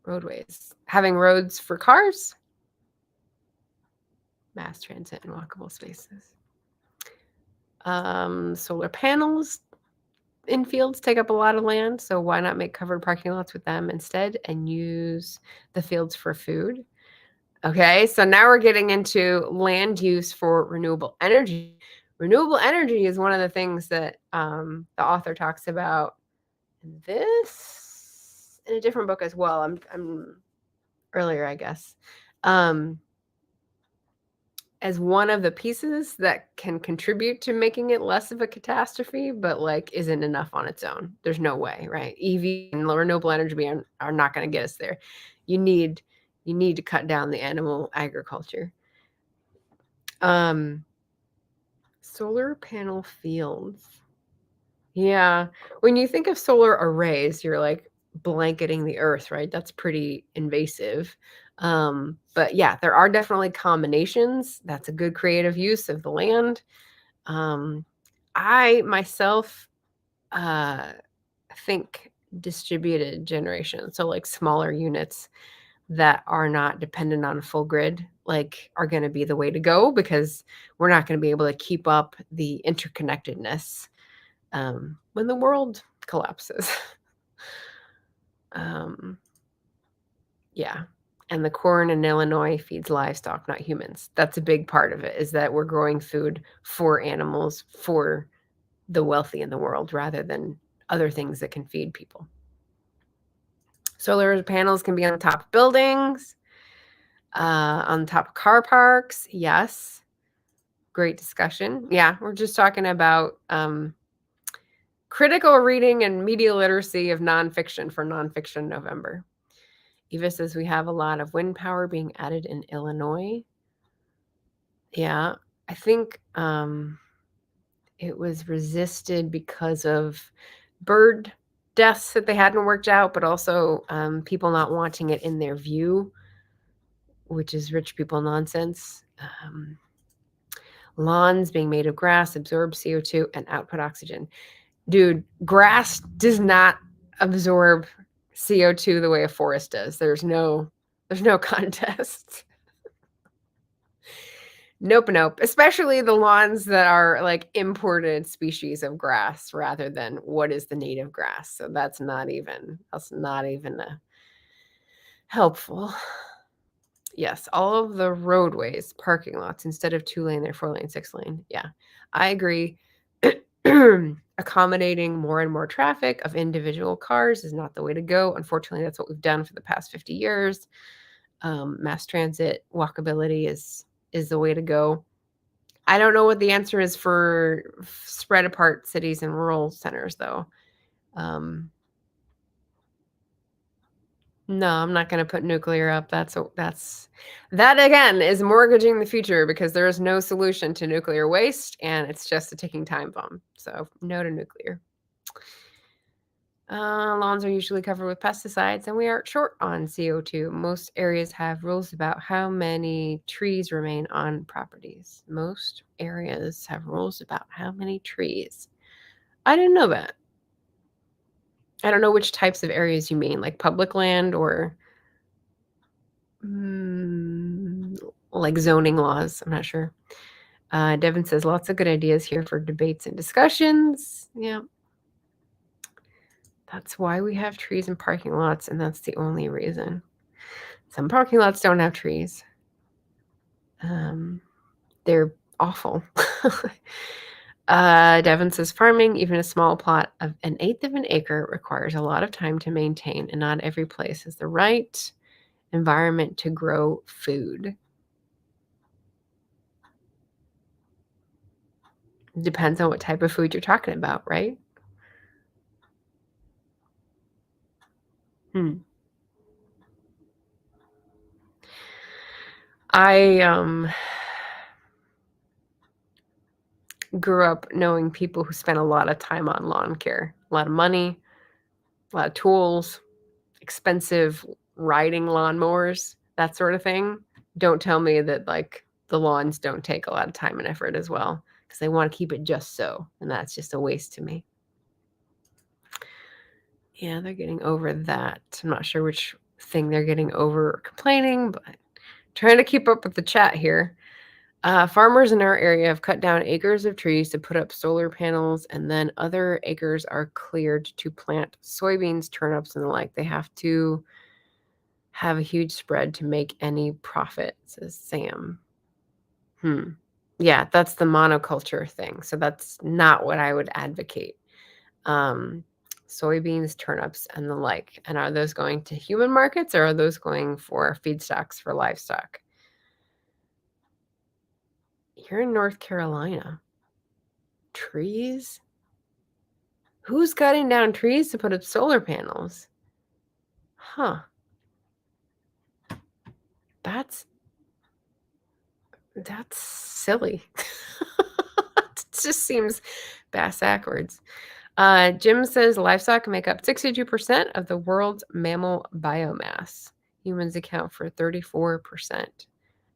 Speaker 1: Roadways. Having roads for cars? Mass transit and walkable spaces. Solar panels in fields take up a lot of land, so why not make covered parking lots with them instead and use the fields for food? Okay, so now we're getting into land use for renewable energy. Renewable energy is one of the things that the author talks about in this, in a different book as well. I'm earlier, I guess. As one of the pieces that can contribute to making it less of a catastrophe, but like isn't enough on its own. There's no way, right? EV and renewable energy are not going to get us there. You need to cut down the animal agriculture. Solar panel fields. Yeah. When you think of solar arrays, you're like blanketing the earth, right? That's pretty invasive. But yeah, there are definitely combinations. That's a good creative use of the land. I myself think distributed generation, so like smaller units that are not dependent on a full grid, like are going to be the way to go because we're not going to be able to keep up the interconnectedness when the world collapses. Yeah. And the corn in Illinois feeds livestock, not humans. That's a big part of it, is that we're growing food for animals, for the wealthy in the world, rather than other things that can feed people. Solar panels can be on top of buildings, on top of car parks. Yes. Great discussion. Yeah, we're just talking about critical reading and media literacy of nonfiction for Nonfiction November. Eva says we have a lot of wind power being added in Illinois. Yeah, I think it was resisted because of bird deaths that they hadn't worked out, but also people not wanting it in their view, which is rich people nonsense. Lawns being made of grass absorb CO2 and output oxygen. Dude, grass does not absorb CO2 the way a forest does. There's no contest. Nope. Especially the lawns that are like imported species of grass rather than what is the native grass. So that's not even helpful. Yes, all of the roadways, parking lots, instead of 2-lane, they're 4-lane, 6-lane. Yeah, I agree. Accommodating more and more traffic of individual cars is not the way to go. Unfortunately, that's what we've done for the past 50 years. Mass transit, walkability is the way to go. I don't know what the answer is for spread apart cities and rural centers, though. No, I'm not going to put nuclear up. That again is mortgaging the future because there is no solution to nuclear waste and it's just a ticking time bomb. So no to nuclear. Lawns are usually covered with pesticides and we are short on CO2. Most areas have rules about how many trees remain on properties. Most areas have rules about how many trees. I didn't know that. I don't know which types of areas you mean, like public land or like zoning laws. I'm not sure. Devin says lots of good ideas here for debates and discussions. Yeah. That's why we have trees in parking lots, and that's the only reason. Some parking lots don't have trees. They're awful. Devin says farming, even a small plot of 1/8 of an acre, requires a lot of time to maintain, and not every place has the right environment to grow food. Depends on what type of food you're talking about, right? I grew up knowing people who spent a lot of time on lawn care, a lot of money, a lot of tools, expensive riding lawnmowers, that sort of thing. Don't tell me that like the lawns don't take a lot of time and effort as well, because they want to keep it just so, and that's just a waste to me. Yeah, they're getting over that. I'm not sure which thing they're getting over or complaining, but trying to keep up with the chat here. Farmers in our area have cut down acres of trees to put up solar panels, and then other acres are cleared to plant soybeans, turnips, and the like. They have to have a huge spread to make any profit, says Sam. Yeah, that's the monoculture thing. So that's not what I would advocate. Soybeans, turnips, and the like. And are those going to human markets, or are those going for feedstocks for livestock? You're in North Carolina. Trees? Who's cutting down trees to put up solar panels? Huh. That's silly. It just seems backwards. Jim says livestock make up 62% of the world's mammal biomass. Humans account for 34%,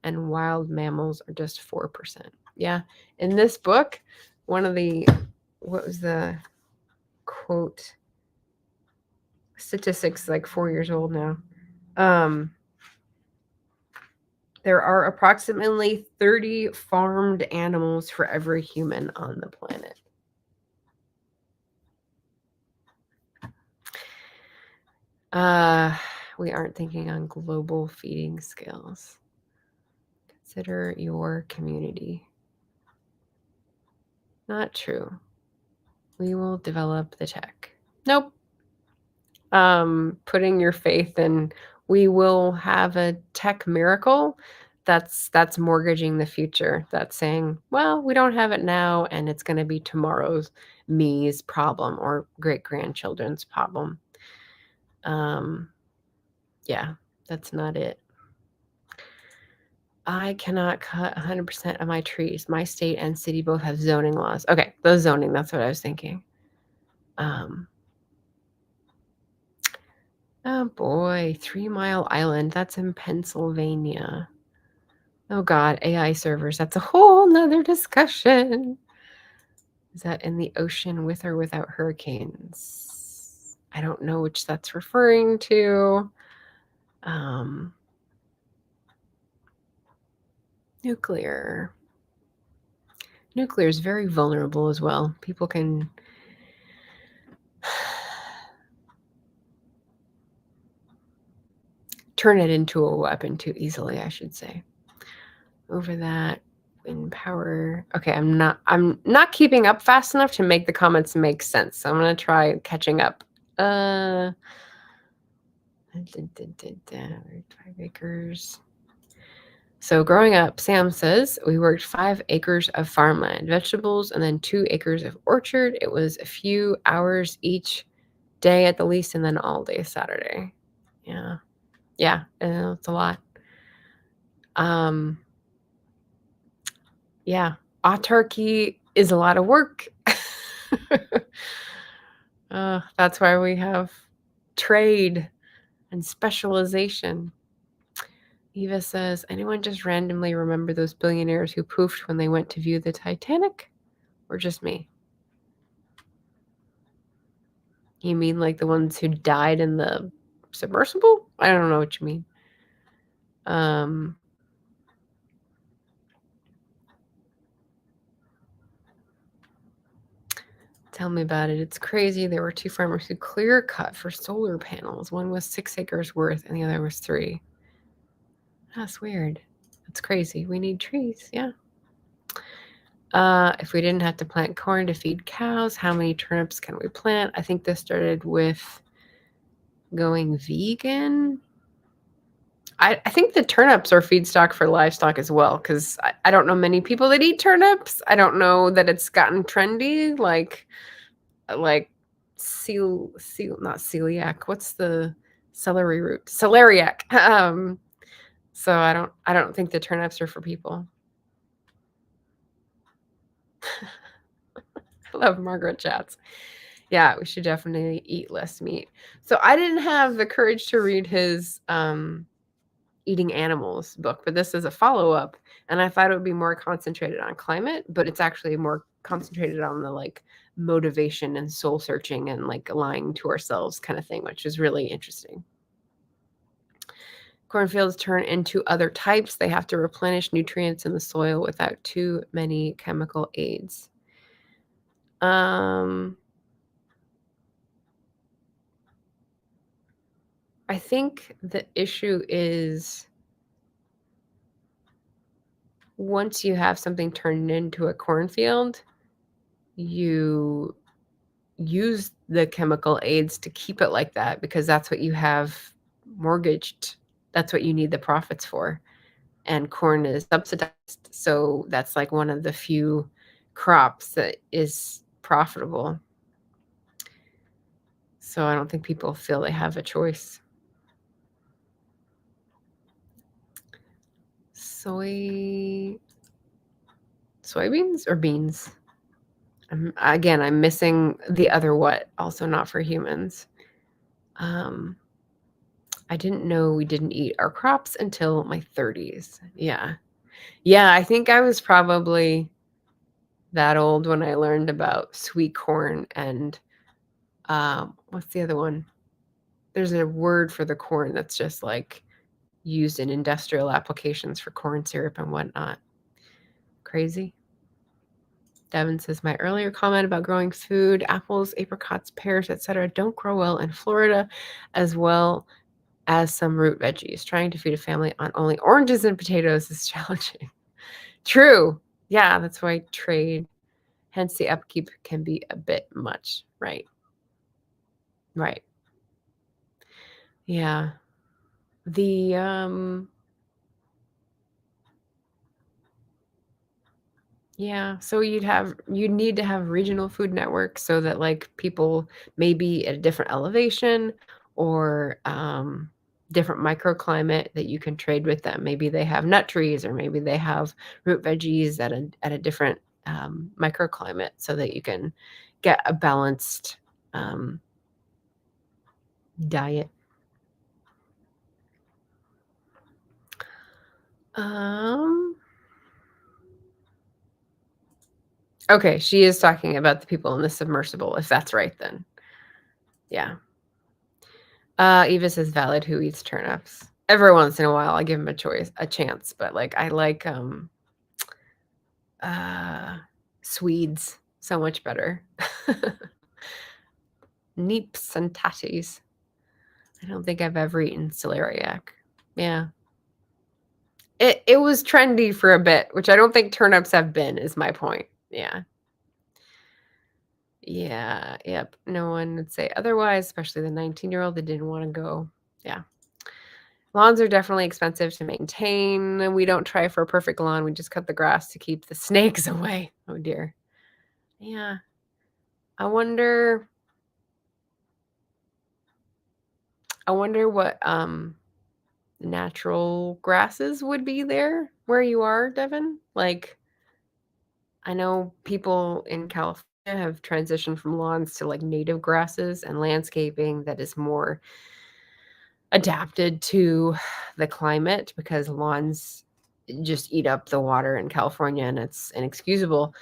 Speaker 1: and wild mammals are just 4%. Yeah. In this book, what was the quote? Statistics like 4 years old now. There are approximately 30 farmed animals for every human on the planet. We aren't thinking on global feeding scales. Consider your community. Not true. We will develop the tech. Nope. Putting your faith in we will have a tech miracle, that's mortgaging the future. That's saying, well, we don't have it now, and it's going to be tomorrow's me's problem or great-grandchildren's problem. Yeah, that's not it. I cannot cut 100% of my trees. My state and city both have zoning laws. Okay, the zoning, that's what I was thinking. Oh boy, 3 Mile Island. That's in Pennsylvania. Oh God, AI servers. That's a whole nother discussion. Is that in the ocean with or without hurricanes? I don't know which that's referring to. Nuclear. Nuclear is very vulnerable as well. People can turn it into a weapon too easily, I should say. Over that, wind power. Okay, I'm not keeping up fast enough to make the comments make sense. So I'm gonna try catching up. 5 acres. So growing up, Sam says, we worked 5 acres of farmland, vegetables, and then 2 acres of orchard. It was a few hours each day at the least, and then all day Saturday. Yeah. Yeah, it's a lot. Yeah, autarky is a lot of work. That's why we have trade and specialization. Eva says, anyone just randomly remember those billionaires who poofed when they went to view the Titanic? Or just me? You mean like the ones who died in the submersible? I don't know what you mean. Tell me about it. It's crazy. There were 2 farmers who clear cut for solar panels. One was 6 acres worth and the other was 3. That's weird. That's crazy. We need trees. Yeah. If we didn't have to plant corn to feed cows, how many turnips can we plant? I think this started with going vegan. I think the turnips are feedstock for livestock as well, because I don't know many people that eat turnips. I don't know that it's gotten trendy, like not celiac. What's the celery root? Celeriac. So I don't think the turnips are for people. I love Margaret chats. Yeah, we should definitely eat less meat. So I didn't have the courage to read his Eating Animals book, but this is a follow-up, and I thought it would be more concentrated on climate, but it's actually more concentrated on the like motivation and soul searching and like lying to ourselves kind of thing, which is really interesting. Cornfields turn into other types. They have to replenish nutrients in the soil without too many chemical aids. I think the issue is once you have something turned into a cornfield, you use the chemical aids to keep it like that because that's what you have mortgaged. That's what you need the profits for. And corn is subsidized. So that's like one of the few crops that is profitable. So I don't think people feel they have a choice. Soybeans or beans? Again, I'm missing the other what, also not for humans. I didn't know we didn't eat our crops until my 30s. Yeah. Yeah, I think I was probably that old when I learned about sweet corn and what's the other one? There's a word for the corn that's just like used in industrial applications for corn syrup and whatnot. Crazy. Devin says, my earlier comment about growing food, apples, apricots, pears, etc., don't grow well in Florida, as well as some root veggies. Trying to feed a family on only oranges and potatoes is challenging. True. Yeah, that's why trade, hence the upkeep can be a bit much. Right. Right. Yeah. The yeah, so you'd need to have regional food networks so that like people may be at a different elevation or different microclimate that you can trade with them. Maybe they have nut trees or maybe they have root veggies at a different microclimate so that you can get a balanced diet. Okay, she is talking about the people in the submersible, if that's right then. Yeah. Eva says valid who eats turnips. Every once in a while I give him a chance, but like I like Swedes so much better. Neeps and tatties. I don't think I've ever eaten celeriac. Yeah. It was trendy for a bit, which I don't think turnips have been, is my point. Yeah. Yeah, yep. No one would say otherwise, especially the 19-year-old that didn't want to go. Yeah. Lawns are definitely expensive to maintain. We don't try for a perfect lawn. We just cut the grass to keep the snakes away. Oh dear. Yeah. I wonder what natural grasses would be there where you are, Devin. Like I know people in California have transitioned from lawns to like native grasses and landscaping that is more adapted to the climate because lawns just eat up the water in California and it's inexcusable.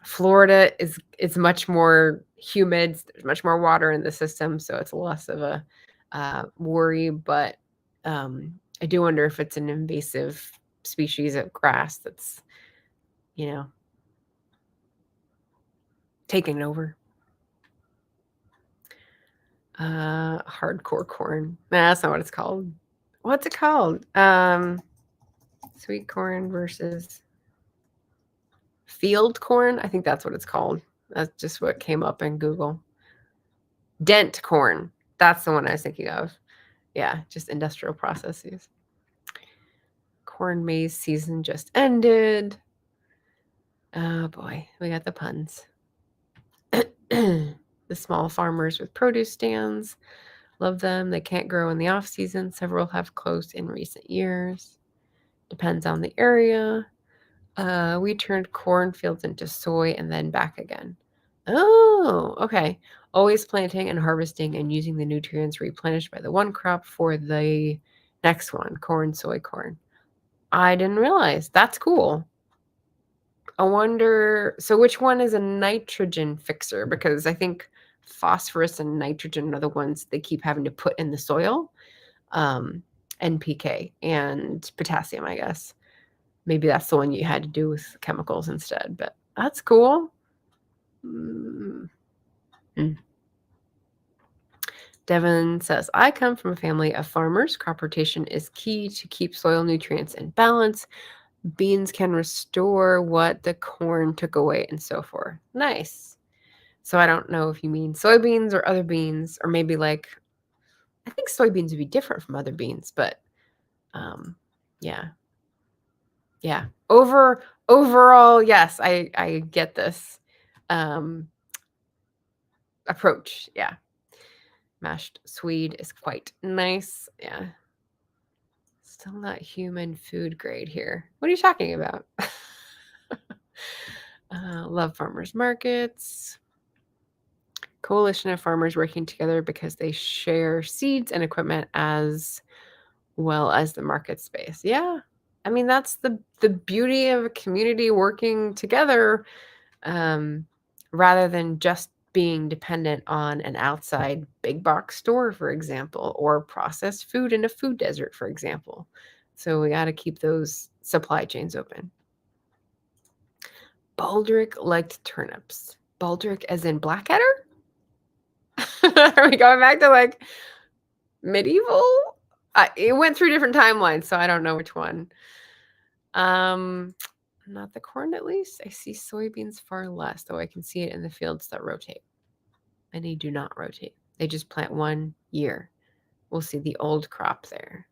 Speaker 1: Florida is much more humid. There's much more water in the system, so it's less of a worry. But I do wonder if it's an invasive species of grass that's, taking over. Hardcore corn. Nah, that's not what it's called. What's it called? Sweet corn versus field corn. I think that's what it's called. That's just what came up in Google. Dent corn. That's the one I was thinking of. Yeah, just industrial processes. Corn maize season just ended. Oh boy, we got the puns. The small farmers with produce stands. Love them. They can't grow in the off season. Several have closed in recent years. Depends on the area. We turned cornfields into soy and then back again. Oh, okay. Always planting and harvesting and using the nutrients replenished by the one crop for the next one, corn, soy, corn. I didn't realize. That's cool. I wonder, so which one is a nitrogen fixer? Because I think phosphorus and nitrogen are the ones they keep having to put in the soil. NPK and potassium, I guess. Maybe that's the one you had to do with chemicals instead, but that's cool. Devin says, I come from a family of farmers. Crop rotation is key to keep soil nutrients in balance. Beans can restore what the corn took away and so forth. Nice. So I don't know if you mean soybeans or other beans, or maybe like, I think soybeans would be different from other beans, but yeah. Yeah. Overall, yes, I get this approach. Yeah. Mashed Swede is quite nice. Yeah. Still not human food grade here. What are you talking about? Love farmers markets. Coalition of farmers working together because they share seeds and equipment as well as the market space. Yeah. I mean, that's the beauty of a community working together, rather than just being dependent on an outside big box store, for example, or processed food in a food desert, for example. So we got to keep those supply chains open. Baldric liked turnips. Baldric as in Blackadder? Are we going back to like medieval? It went through different timelines, so I don't know which one. Not the corn, at least. I see soybeans far less, though I can see it in the fields that rotate. Many do not rotate. They just plant one year. We'll see the old crop there.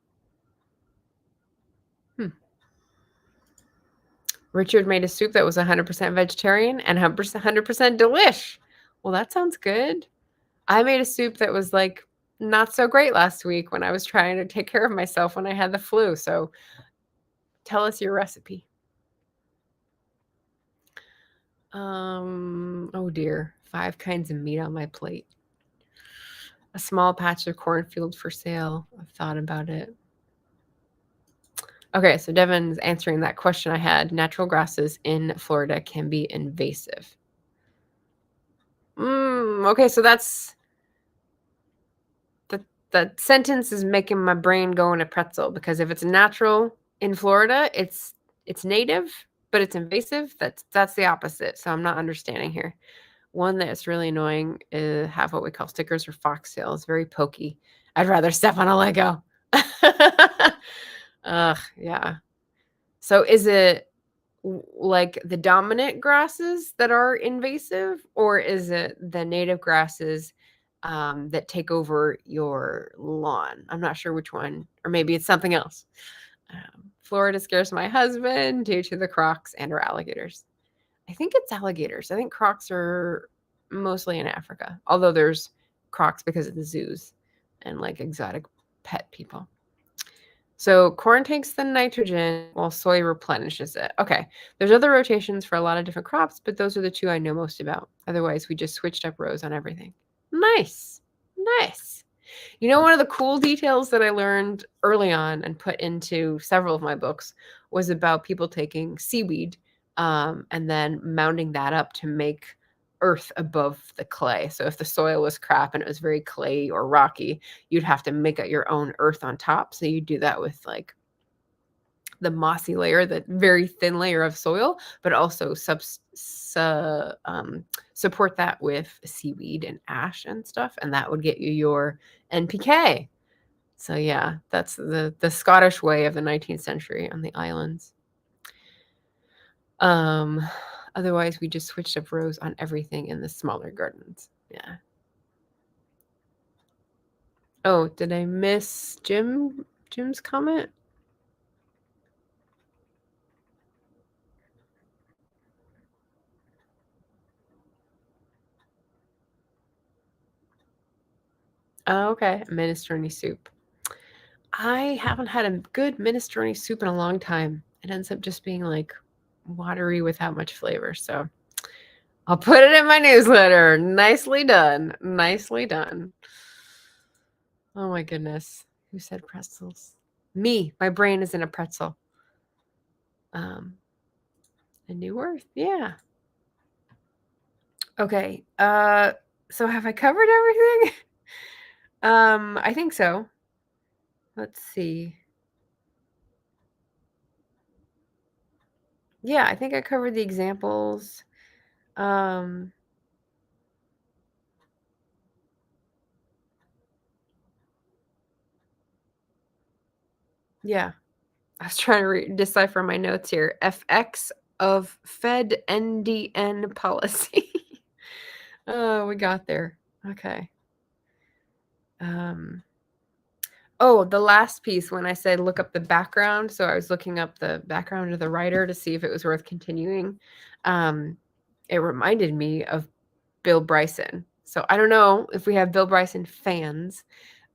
Speaker 1: Richard made a soup that was 100% vegetarian and 100% delish. Well, that sounds good. I made a soup that was like not so great last week when I was trying to take care of myself when I had the flu. So tell us your recipe. Oh dear. 5 kinds of meat on my plate. A small patch of cornfield for sale. I've thought about it. Okay, so Devin's answering that question I had. Natural grasses in Florida can be invasive. Okay, so that's the sentence is making my brain go in a pretzel, because if it's natural in Florida, it's native, but it's invasive. That's the opposite. So I'm not understanding here. One that's really annoying is have what we call stickers or foxtails. Very pokey. I'd rather step on a Lego. Ugh, yeah. So is it like the dominant grasses that are invasive, or is it the native grasses that take over your lawn? I'm not sure which one, or maybe it's something else. Florida scares my husband due to the crocs and our alligators. I think it's alligators. I think crocs are mostly in Africa, although there's crocs because of the zoos and like exotic pet people. So corn takes the nitrogen while soy replenishes it. Okay. There's other rotations for a lot of different crops, but those are the 2 I know most about. Otherwise, we just switched up rows on everything. Nice. Nice. You know, one of the cool details that I learned early on and put into several of my books was about people taking seaweed and then mounding that up to make earth above the clay. So if the soil was crap and it was very clay or rocky, you'd have to make up your own earth on top. So you do that with like the mossy layer, that very thin layer of soil, but also support that with seaweed and ash and stuff, and that would get you your NPK. So yeah, that's the Scottish way of the 19th century on the islands. Otherwise, we just switched up rows on everything in the smaller gardens. Yeah. Oh, did I miss Jim's comment? Oh, okay. Minestrone soup. I haven't had a good minestrone soup in a long time. It ends up just being like watery without much flavor. So I'll put it in my newsletter. Nicely done. Nicely done. Oh my goodness. Who said pretzels? Me. My brain is in a pretzel. A new earth. Yeah. Okay. So have I covered everything? I think so. Let's see. Yeah, I think I covered the examples. Yeah. I was trying to decipher my notes here. FX of Fed NDN policy. Oh, we got there. Okay. Oh, the last piece when I said look up the background. So I was looking up the background of the writer to see if it was worth continuing. It reminded me of Bill Bryson. So I don't know if we have Bill Bryson fans,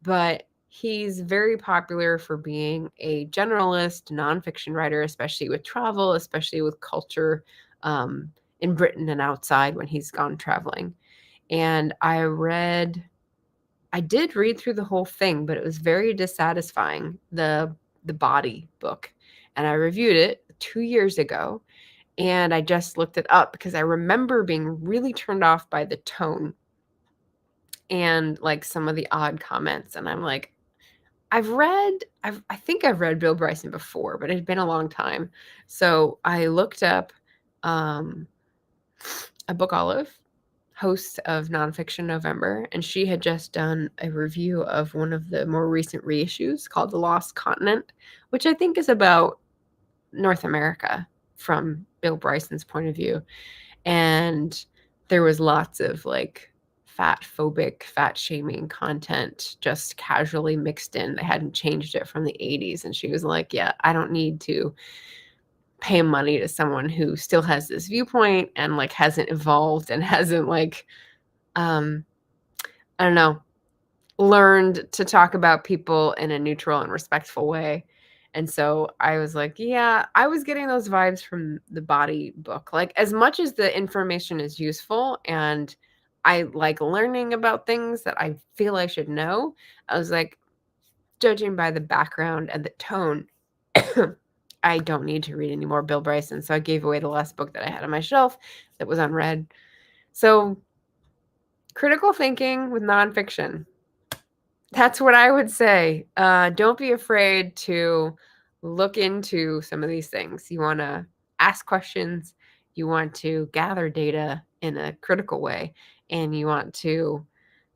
Speaker 1: but he's very popular for being a generalist nonfiction writer, especially with travel, especially with culture in Britain and outside when he's gone traveling. And I did read through the whole thing, but it was very dissatisfying, the Body book. And I reviewed it 2 years ago, and I just looked it up because I remember being really turned off by the tone and like some of the odd comments. And I'm like, I think I've read Bill Bryson before, but it had been a long time. So I looked up a Book Olive, host of Nonfiction November, and she had just done a review of one of the more recent reissues called The Lost Continent, which I think is about North America from Bill Bryson's point of view. And there was lots of like fat shaming content just casually mixed in. They hadn't changed it from the 80s. And she was like, yeah, I don't need to pay money to someone who still has this viewpoint and like hasn't evolved and hasn't like I don't know, learned to talk about people in a neutral and respectful way. And so I was like, yeah, I was getting those vibes from the Body book. Like, as much as the information is useful and I like learning about things that I feel I should know, I was like, judging by the background and the tone, I don't need to read any more Bill Bryson. So I gave away the last book that I had on my shelf that was unread. So critical thinking with nonfiction. That's what I would say. Don't be afraid to look into some of these things. You want to ask questions, you want to gather data in a critical way, and you want to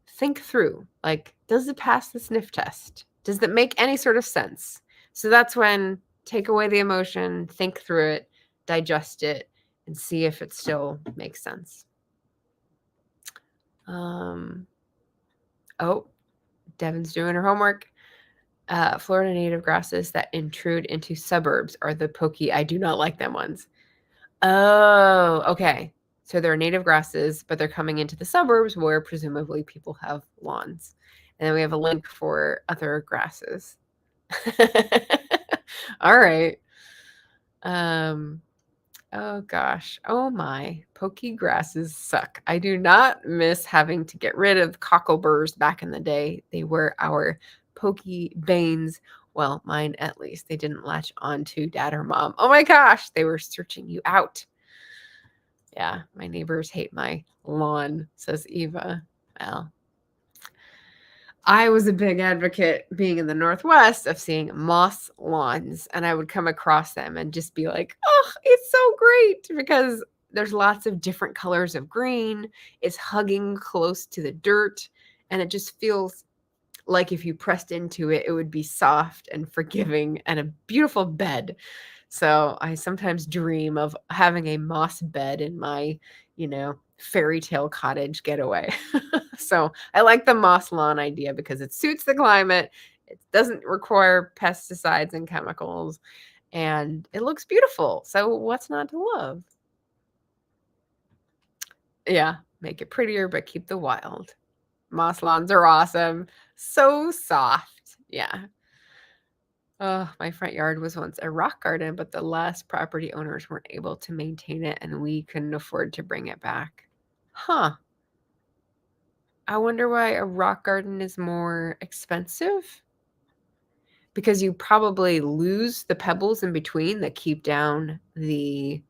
Speaker 1: think through, like, does it pass the sniff test? Does it make any sort of sense? So that's when take away the emotion, think through it, digest it, and see if it still makes sense. Oh, Devin's doing her homework. Florida native grasses that intrude into suburbs are the pokey. I do not like them ones. Oh, okay. So they're native grasses, but they're coming into the suburbs where presumably people have lawns. And then we have a link for other grasses. All right. Oh gosh. Oh my. Pokey grasses suck. I do not miss having to get rid of cockleburs back in the day. They were our pokey banes. Well, mine at least. They didn't latch on to dad or mom. Oh my gosh. They were searching you out. Yeah, my neighbors hate my lawn, says Eva. Well, I was a big advocate being in the Northwest of seeing moss lawns, and I would come across them and just be like, oh, it's so great because there's lots of different colors of green. It's hugging close to the dirt, and it just feels like if you pressed into it, it would be soft and forgiving and a beautiful bed. So I sometimes dream of having a moss bed in my fairy tale cottage getaway. So I like the moss lawn idea because it suits the climate. It doesn't require pesticides and chemicals, and it looks beautiful. So what's not to love? Yeah, make it prettier, but keep the wild. Moss lawns are awesome. So soft. Yeah. Oh, my front yard was once a rock garden, but the last property owners weren't able to maintain it, and we couldn't afford to bring it back. Huh. I wonder why a rock garden is more expensive. Because you probably lose the pebbles in between that keep down the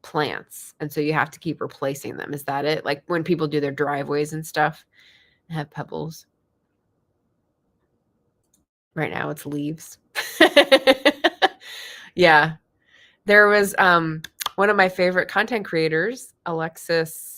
Speaker 1: plants. And so you have to keep replacing them. Is that it? Like when people do their driveways and stuff and have pebbles. Right now it's leaves. Yeah. There was one of my favorite content creators, Alexis,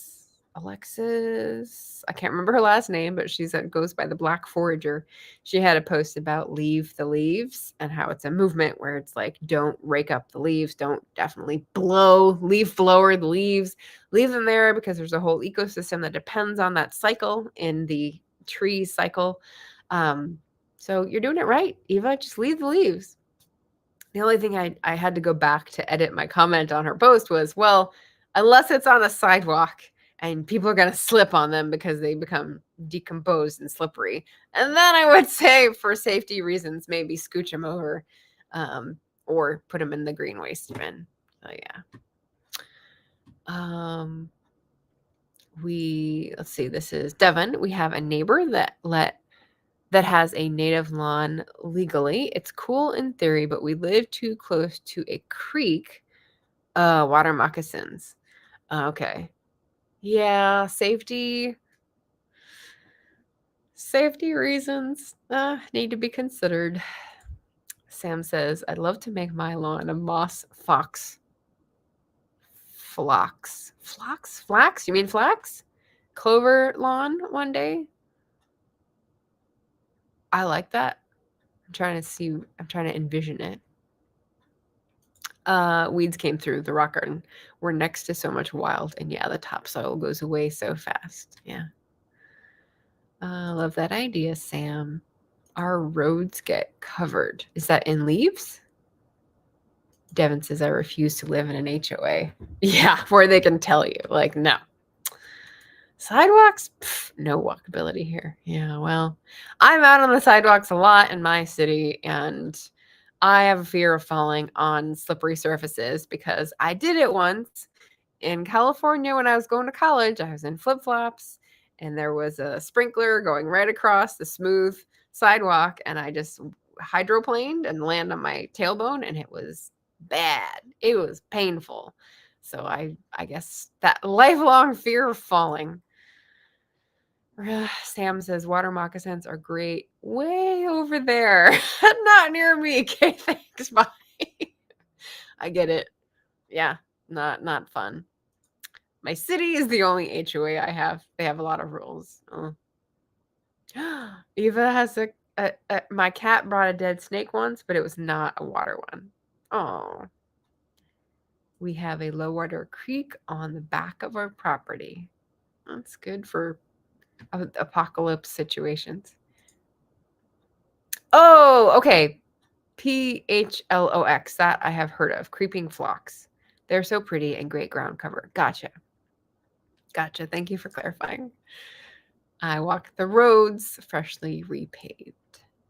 Speaker 1: I can't remember her last name, but goes by the Black Forager. She had a post about leave the leaves and how it's a movement where it's like, don't rake up the leaves, don't definitely leaf blower the leaves, leave them there because there's a whole ecosystem that depends on that cycle in the tree cycle. So you're doing it right, Eva, just leave the leaves. The only thing I had to go back to edit my comment on her post was, well, unless it's on a sidewalk and people are going to slip on them because they become decomposed and slippery. And then I would say for safety reasons, maybe scooch them over or put them in the green waste bin. So yeah. Let's see, this is Devon. We have a neighbor that has a native lawn legally. It's cool in theory, but we live too close to a creek. Water moccasins. Okay. Yeah, safety reasons need to be considered. Sam says, I'd love to make my lawn a moss flax. Flax? You mean flax? Clover lawn one day? I like that. I'm trying to envision it. Weeds came through the rock garden. We're next to so much wild, and yeah, the topsoil goes away so fast. Yeah. Love that idea, Sam. Our roads get covered. Is that in leaves? Devin says, I refuse to live in an HOA. Yeah, where they can tell you, like, no. Sidewalks? Pff, no walkability here. Yeah, well, I'm out on the sidewalks a lot in my city, and I have a fear of falling on slippery surfaces because I did it once in California when I was going to college. I was in flip-flops, and there was a sprinkler going right across the smooth sidewalk, and I just hydroplaned and landed on my tailbone, and it was bad. It was painful. So I guess that lifelong fear of falling. Sam says water moccasins are great way over there. Not near me. Okay, thanks. Bye. I get it. Yeah, not fun. My city is the only HOA I have. They have a lot of rules. Oh. Eva has my cat brought a dead snake once, but it was not a water one. Oh. We have a low water creek on the back of our property. That's good for apocalypse situations. Oh, okay. PHLOX, that I have heard of. Creeping phlox. They're so pretty and great ground cover. Gotcha. Thank you for clarifying. I walk the roads freshly repaved.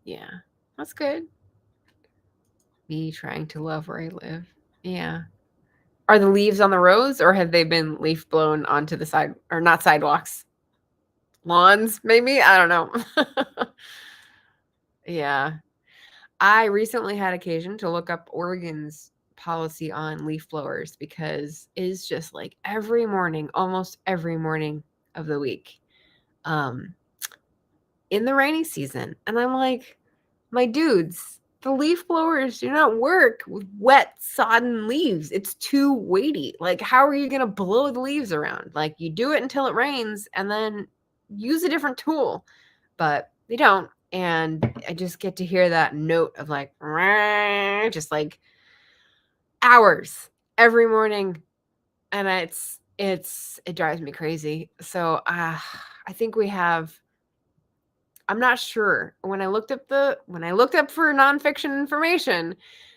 Speaker 1: Yeah, that's good. Me trying to love where I live. Yeah. Are the leaves on the roads, or have they been leaf blown onto the side, or not sidewalks? Lawns, maybe? I don't know. Yeah. I recently had occasion to look up Oregon's policy on leaf blowers because it is just like every morning, almost every morning of the week, in the rainy season. And I'm like, my dudes, the leaf blowers do not work with wet, sodden leaves. It's too weighty. Like, how are you going to blow the leaves around? Like, you do it until it rains and then use a different tool. But they don't. And I just get to hear that note of like, just like hours every morning. And It drives me crazy. So I think we have. I'm not sure. When I looked up for nonfiction information,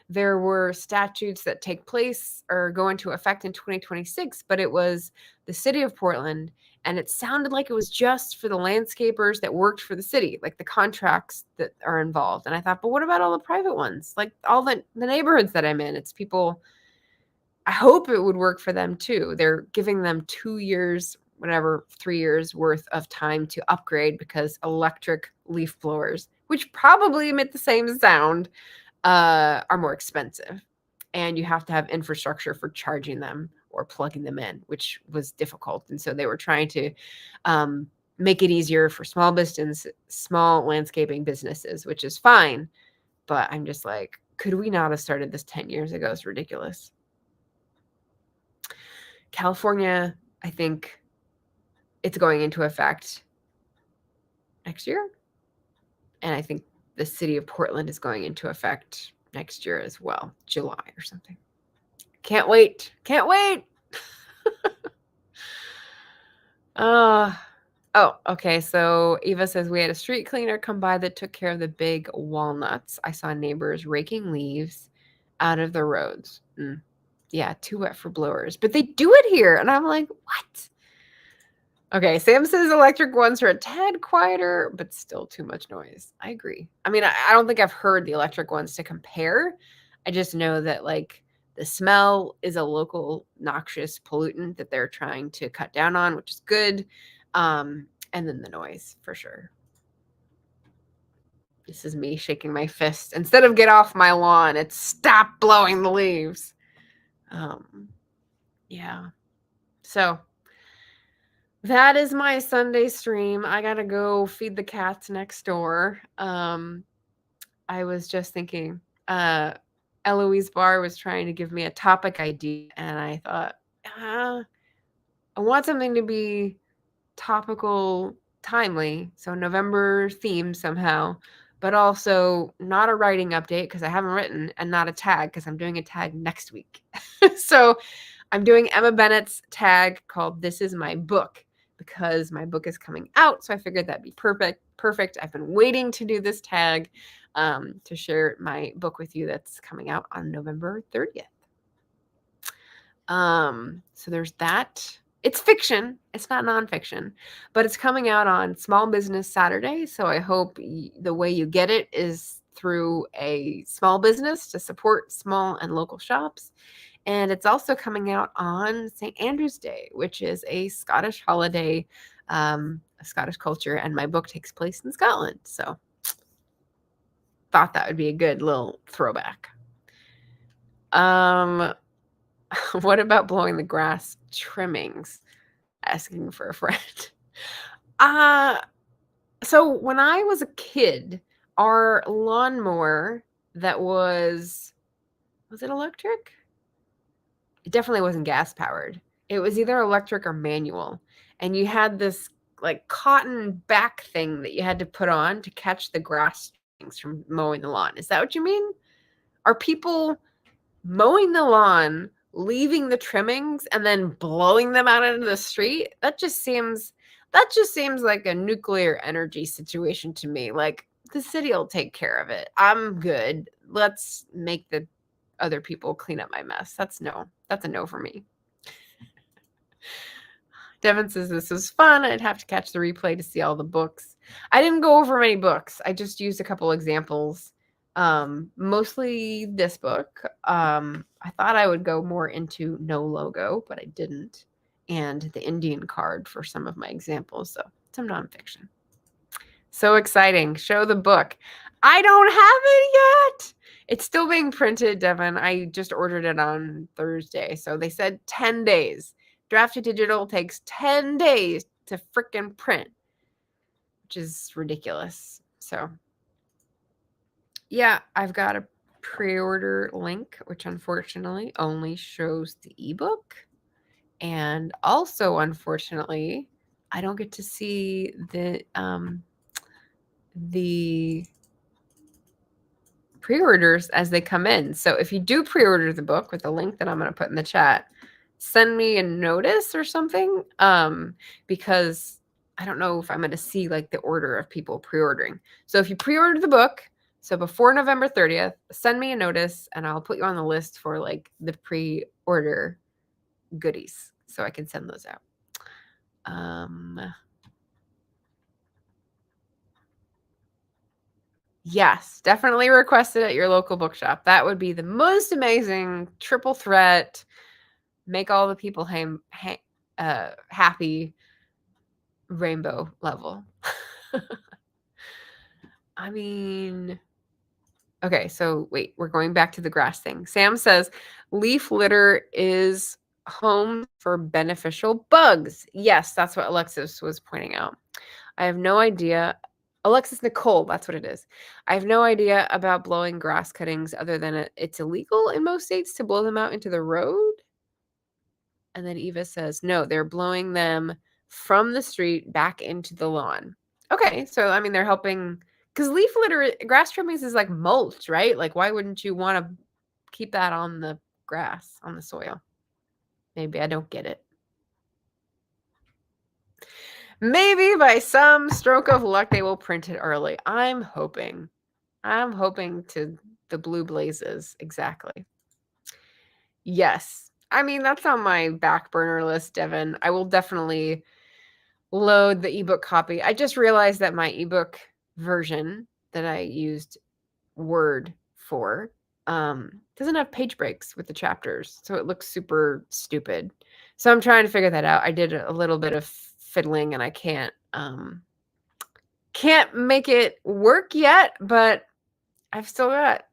Speaker 1: there were statutes that take place or go into effect in 2026, but it was the city of Portland, and it sounded like it was just for the landscapers that worked for the city, like the contracts that are involved. And I thought, but what about all the private ones? Like all the neighborhoods that I'm in, it's people. I hope it would work for them too. They're giving them 2 years, whatever, 3 years worth of time to upgrade because electric leaf blowers, which probably emit the same sound, are more expensive. And you have to have infrastructure for charging them or plugging them in, which was difficult. And so they were trying to make it easier for small landscaping businesses, which is fine. But I'm just like, could we not have started this 10 years ago? It's ridiculous. California, I think it's going into effect next year. And I think the city of Portland is going into effect next year as well, July or something. Can't wait. Can't wait. Oh, okay. So Eva says we had a street cleaner come by that took care of the big walnuts. I saw neighbors raking leaves out of the roads. Yeah, too wet for blowers. But they do it here. And I'm like, what? Okay, Sam says electric ones are a tad quieter, but still too much noise. I agree. I mean, I don't think I've heard the electric ones to compare. I just know that, like, the smell is a local noxious pollutant that they're trying to cut down on, which is good. And then the noise, for sure. This is me shaking my fist. Instead of get off my lawn, it's stop blowing the leaves. Yeah. So that is my Sunday stream. I gotta go feed the cats next door. I was just thinking, Eloise Barr was trying to give me a topic idea, and I thought, I want something to be topical, timely, so November theme somehow, but also not a writing update because I haven't written, and not a tag because I'm doing a tag next week. So I'm doing Emma Bennett's tag called This Is My Book because my book is coming out, so I figured that'd be perfect. I've been waiting to do this tag to share my book with you that's coming out on November 30th. So there's that. It's fiction. It's not nonfiction, but it's coming out on Small Business Saturday. So I hope the way you get it is through a small business to support small and local shops. And it's also coming out on St. Andrew's Day, which is a Scottish holiday, a Scottish culture, and my book takes place in Scotland. So thought that would be a good little throwback. What about blowing the grass trimmings? Asking for a friend. So when I was a kid, our lawnmower that was it electric? It definitely wasn't gas powered. It was either electric or manual. And you had this like cotton back thing that you had to put on to catch the grass trimmings from mowing the lawn. Is that what you mean? Are people mowing the lawn, leaving the trimmings, and then blowing them out into the street? That just seems like a nuclear energy situation to me. Like, the city will take care of it. I'm good. Let's make the other people clean up my mess. That's a no for me. Devin says this was fun. I'd have to catch the replay to see all the books. I didn't go over many books. I just used a couple examples. Mostly this book. I thought I would go more into no logo, but I didn't. And the Indian card for some of my examples. So some nonfiction. So exciting. Show the book. I don't have it yet. It's still being printed, Devin. I just ordered it on Thursday. So they said 10 days. Draft to digital takes 10 days to frickin' print, which is ridiculous. So yeah, I've got a pre-order link, which unfortunately only shows the ebook. And also, unfortunately, I don't get to see the pre-orders as they come in. So if you do pre-order the book with the link that I'm going to put in the chat, send me a notice or something, because I don't know if I'm going to see like the order of people pre-ordering. So if you pre-order the book, so before November 30th, send me a notice and I'll put you on the list for like the pre-order goodies so I can send those out. Yes, definitely request it at your local bookshop. That would be the most amazing triple threat. Make all the people happy rainbow level. I mean, okay, so wait, we're going back to the grass thing. Sam says leaf litter is home for beneficial bugs. Yes, that's what Alexis was pointing out. I have no idea. Alexis Nicole, that's what it is. I have no idea about blowing grass cuttings other than it's illegal in most states to blow them out into the road. And then Eva says, no, they're blowing them from the street back into the lawn. Okay, so I mean, they're helping because leaf litter, grass trimmings is like mulch, right? Like, why wouldn't you want to keep that on the grass, on the soil? Maybe I don't get it. Maybe by some stroke of luck, they will print it early. I'm hoping to the blue blazes. Exactly. Yes. I mean, that's on my back burner list, Devin. I will definitely load the ebook copy. I just realized that my ebook version that I used Word for doesn't have page breaks with the chapters, so it looks super stupid. So I'm trying to figure that out. I did a little bit of fiddling and I can't make it work yet, but I've still got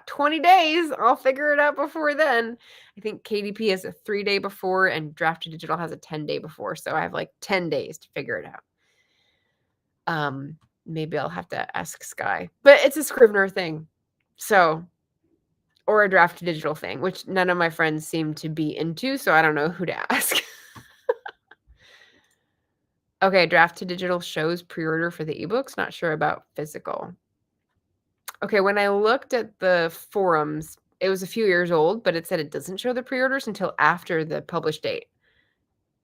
Speaker 1: 20 days. I'll figure it out before then. I think KDP has a 3-day before and Draft to Digital has a 10-day before. So I have like 10 days to figure it out. Maybe I'll have to ask Sky, but it's a Scrivener thing. So, or a Draft to Digital thing, which none of my friends seem to be into. So I don't know who to ask. Okay. Draft to Digital shows pre-order for the ebooks. Not sure about physical. Okay, when I looked at the forums, it was a few years old, but it said it doesn't show the pre-orders until after the published date.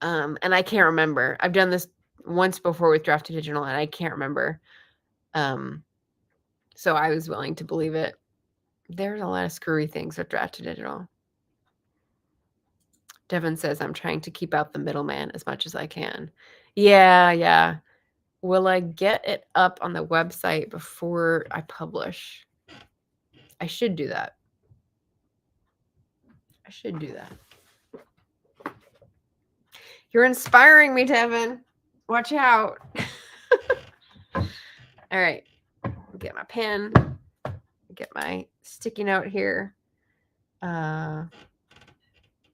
Speaker 1: And I can't remember. I've done this once before with Draft to Digital, and I can't remember. So I was willing to believe it. There's a lot of screwy things with Draft to Digital. Devin says, I'm trying to keep out the middleman as much as I can. Yeah. Will I get it up on the website before I publish? I should do that. You're inspiring me, Devin. Watch out. All right. Get my pen. Get my sticky note here. But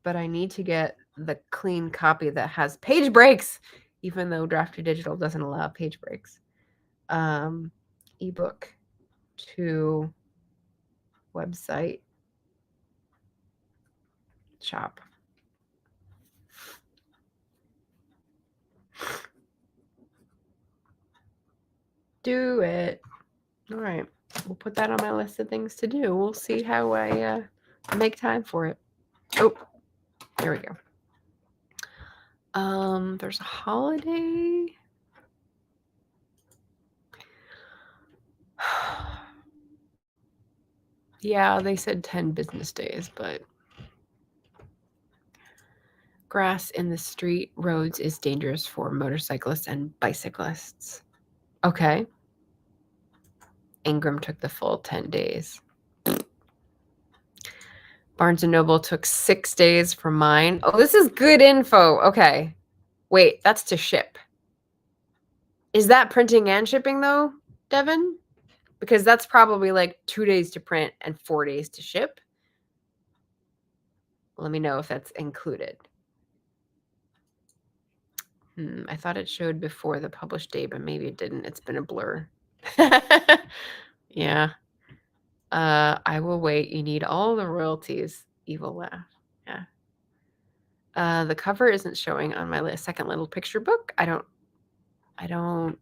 Speaker 1: I need to get the clean copy that has page breaks, even though Draft to Digital doesn't allow page breaks. Ebook to website shop. Do it. All right. We'll put that on my list of things to do. We'll see how I make time for it. Oh, there we go. There's a holiday. Yeah, they said 10 business days, but grass in the street roads is dangerous for motorcyclists and bicyclists. Okay. Ingram took the full 10 days. Barnes & Noble took 6 days for mine. Oh, this is good info. Okay. Wait, that's to ship. Is that printing and shipping though, Devin? Because that's probably like 2 days to print and 4 days to ship. Let me know if that's included. I thought it showed before the published date, but maybe it didn't. It's been a blur. Yeah. I will wait. You need all the royalties. Evil laugh. Yeah. The cover isn't showing on my second little picture book. I don't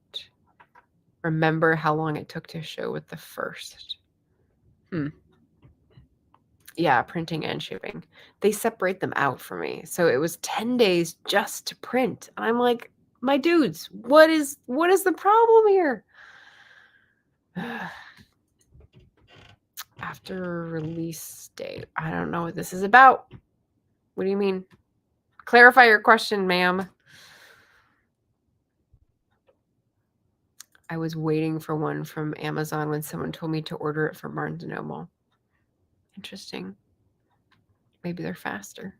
Speaker 1: remember how long it took to show with the first. Yeah, printing and shipping. They separate them out for me. So it was 10 days just to print. And I'm like, my dudes, what is the problem here? After release date. I don't know what this is about. What do you mean? Clarify your question, ma'am. I was waiting for one from Amazon when someone told me to order it from Barnes & Noble. Interesting. Maybe they're faster.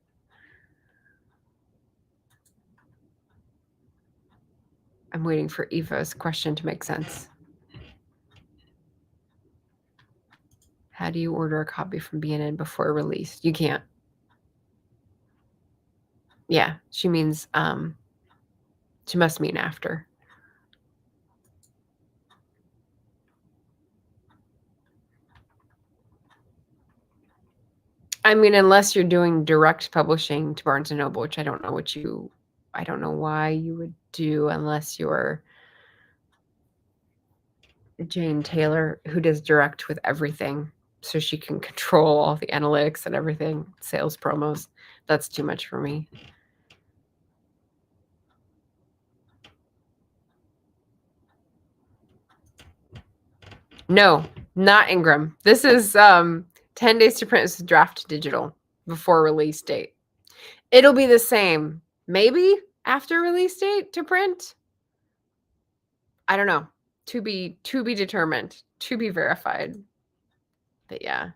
Speaker 1: I'm waiting for Eva's question to make sense. How do you order a copy from B&N before release? You can't. Yeah, she means, she must mean after. I mean, unless you're doing direct publishing to Barnes & Noble, which I don't know why you would do unless you're Jane Taylor, who does direct with everything, so she can control all the analytics and everything, sales promos. That's too much for me. No, not Ingram. This is 10 days to print. This is draft to digital before release date. It'll be the same, maybe after release date to print. I don't know. To be determined, to be verified. But yeah,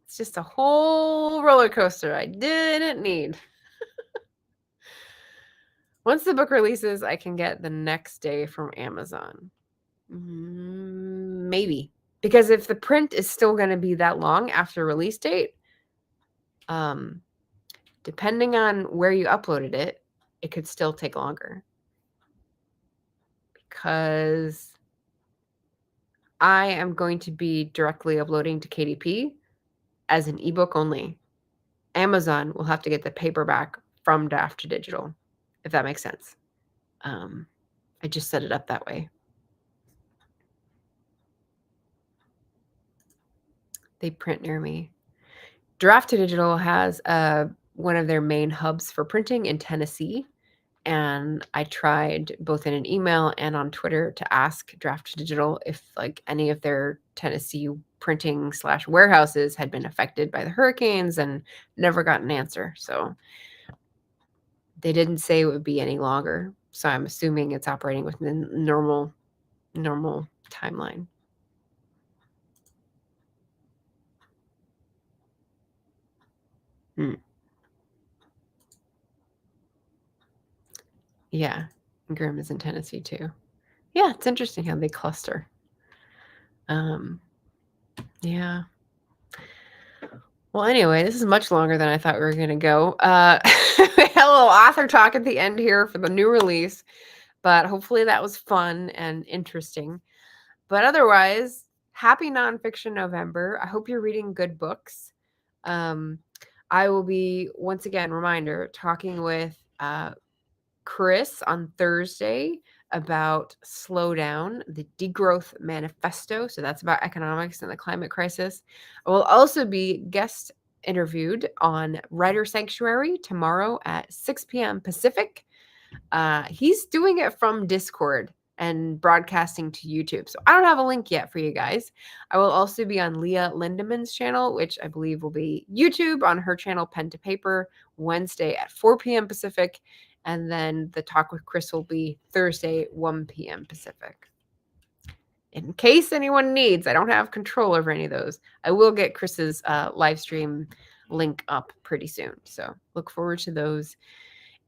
Speaker 1: it's just a whole roller coaster I didn't need. Once the book releases, I can get the next day from Amazon. Maybe. Because if the print is still going to be that long after release date, depending on where you uploaded it, it could still take longer. Because I am going to be directly uploading to KDP as an ebook only. Amazon will have to get the paperback from draft to digital, if that makes sense. I just set it up that way. They print near me. Draft to Digital has one of their main hubs for printing in Tennessee. And I tried both in an email and on Twitter to ask Draft to Digital if like any of their Tennessee printing / warehouses had been affected by the hurricanes, and never got an answer. So they didn't say it would be any longer. So I'm assuming it's operating within normal timeline. Yeah, Grimm is in Tennessee too. Yeah, it's interesting how they cluster. Yeah. Well, anyway, this is much longer than I thought we were going to go. We had a little author talk at the end here for the new release, but hopefully that was fun and interesting. But otherwise, happy Nonfiction November. I hope you're reading good books. I will be, once again, reminder, talking with Chris on Thursday about Slow Down, the Degrowth Manifesto. So that's about economics and the climate crisis. I will also be guest interviewed on Writer Sanctuary tomorrow at 6 p.m. Pacific. He's doing it from Discord and broadcasting to YouTube. So I don't have a link yet for you guys. I will also be on Leah Lindemann's channel, which I believe will be YouTube, on her channel Pen to Paper, Wednesday at 4 p.m. Pacific. And then the talk with Chris will be Thursday, 1 p.m. Pacific. In case anyone needs, I don't have control over any of those. I will get Chris's live stream link up pretty soon. So look forward to those.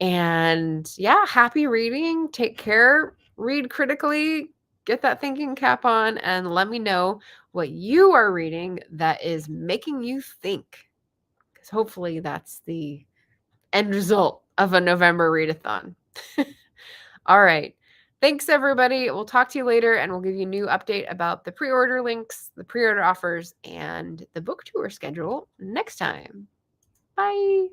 Speaker 1: And yeah, happy reading. Take care. Read critically. Get that thinking cap on. And let me know what you are reading that is making you think. Because hopefully that's the end result of a November readathon. All right. Thanks, everybody. We'll talk to you later, and we'll give you a new update about the pre-order links, the pre-order offers, and the book tour schedule next time. Bye.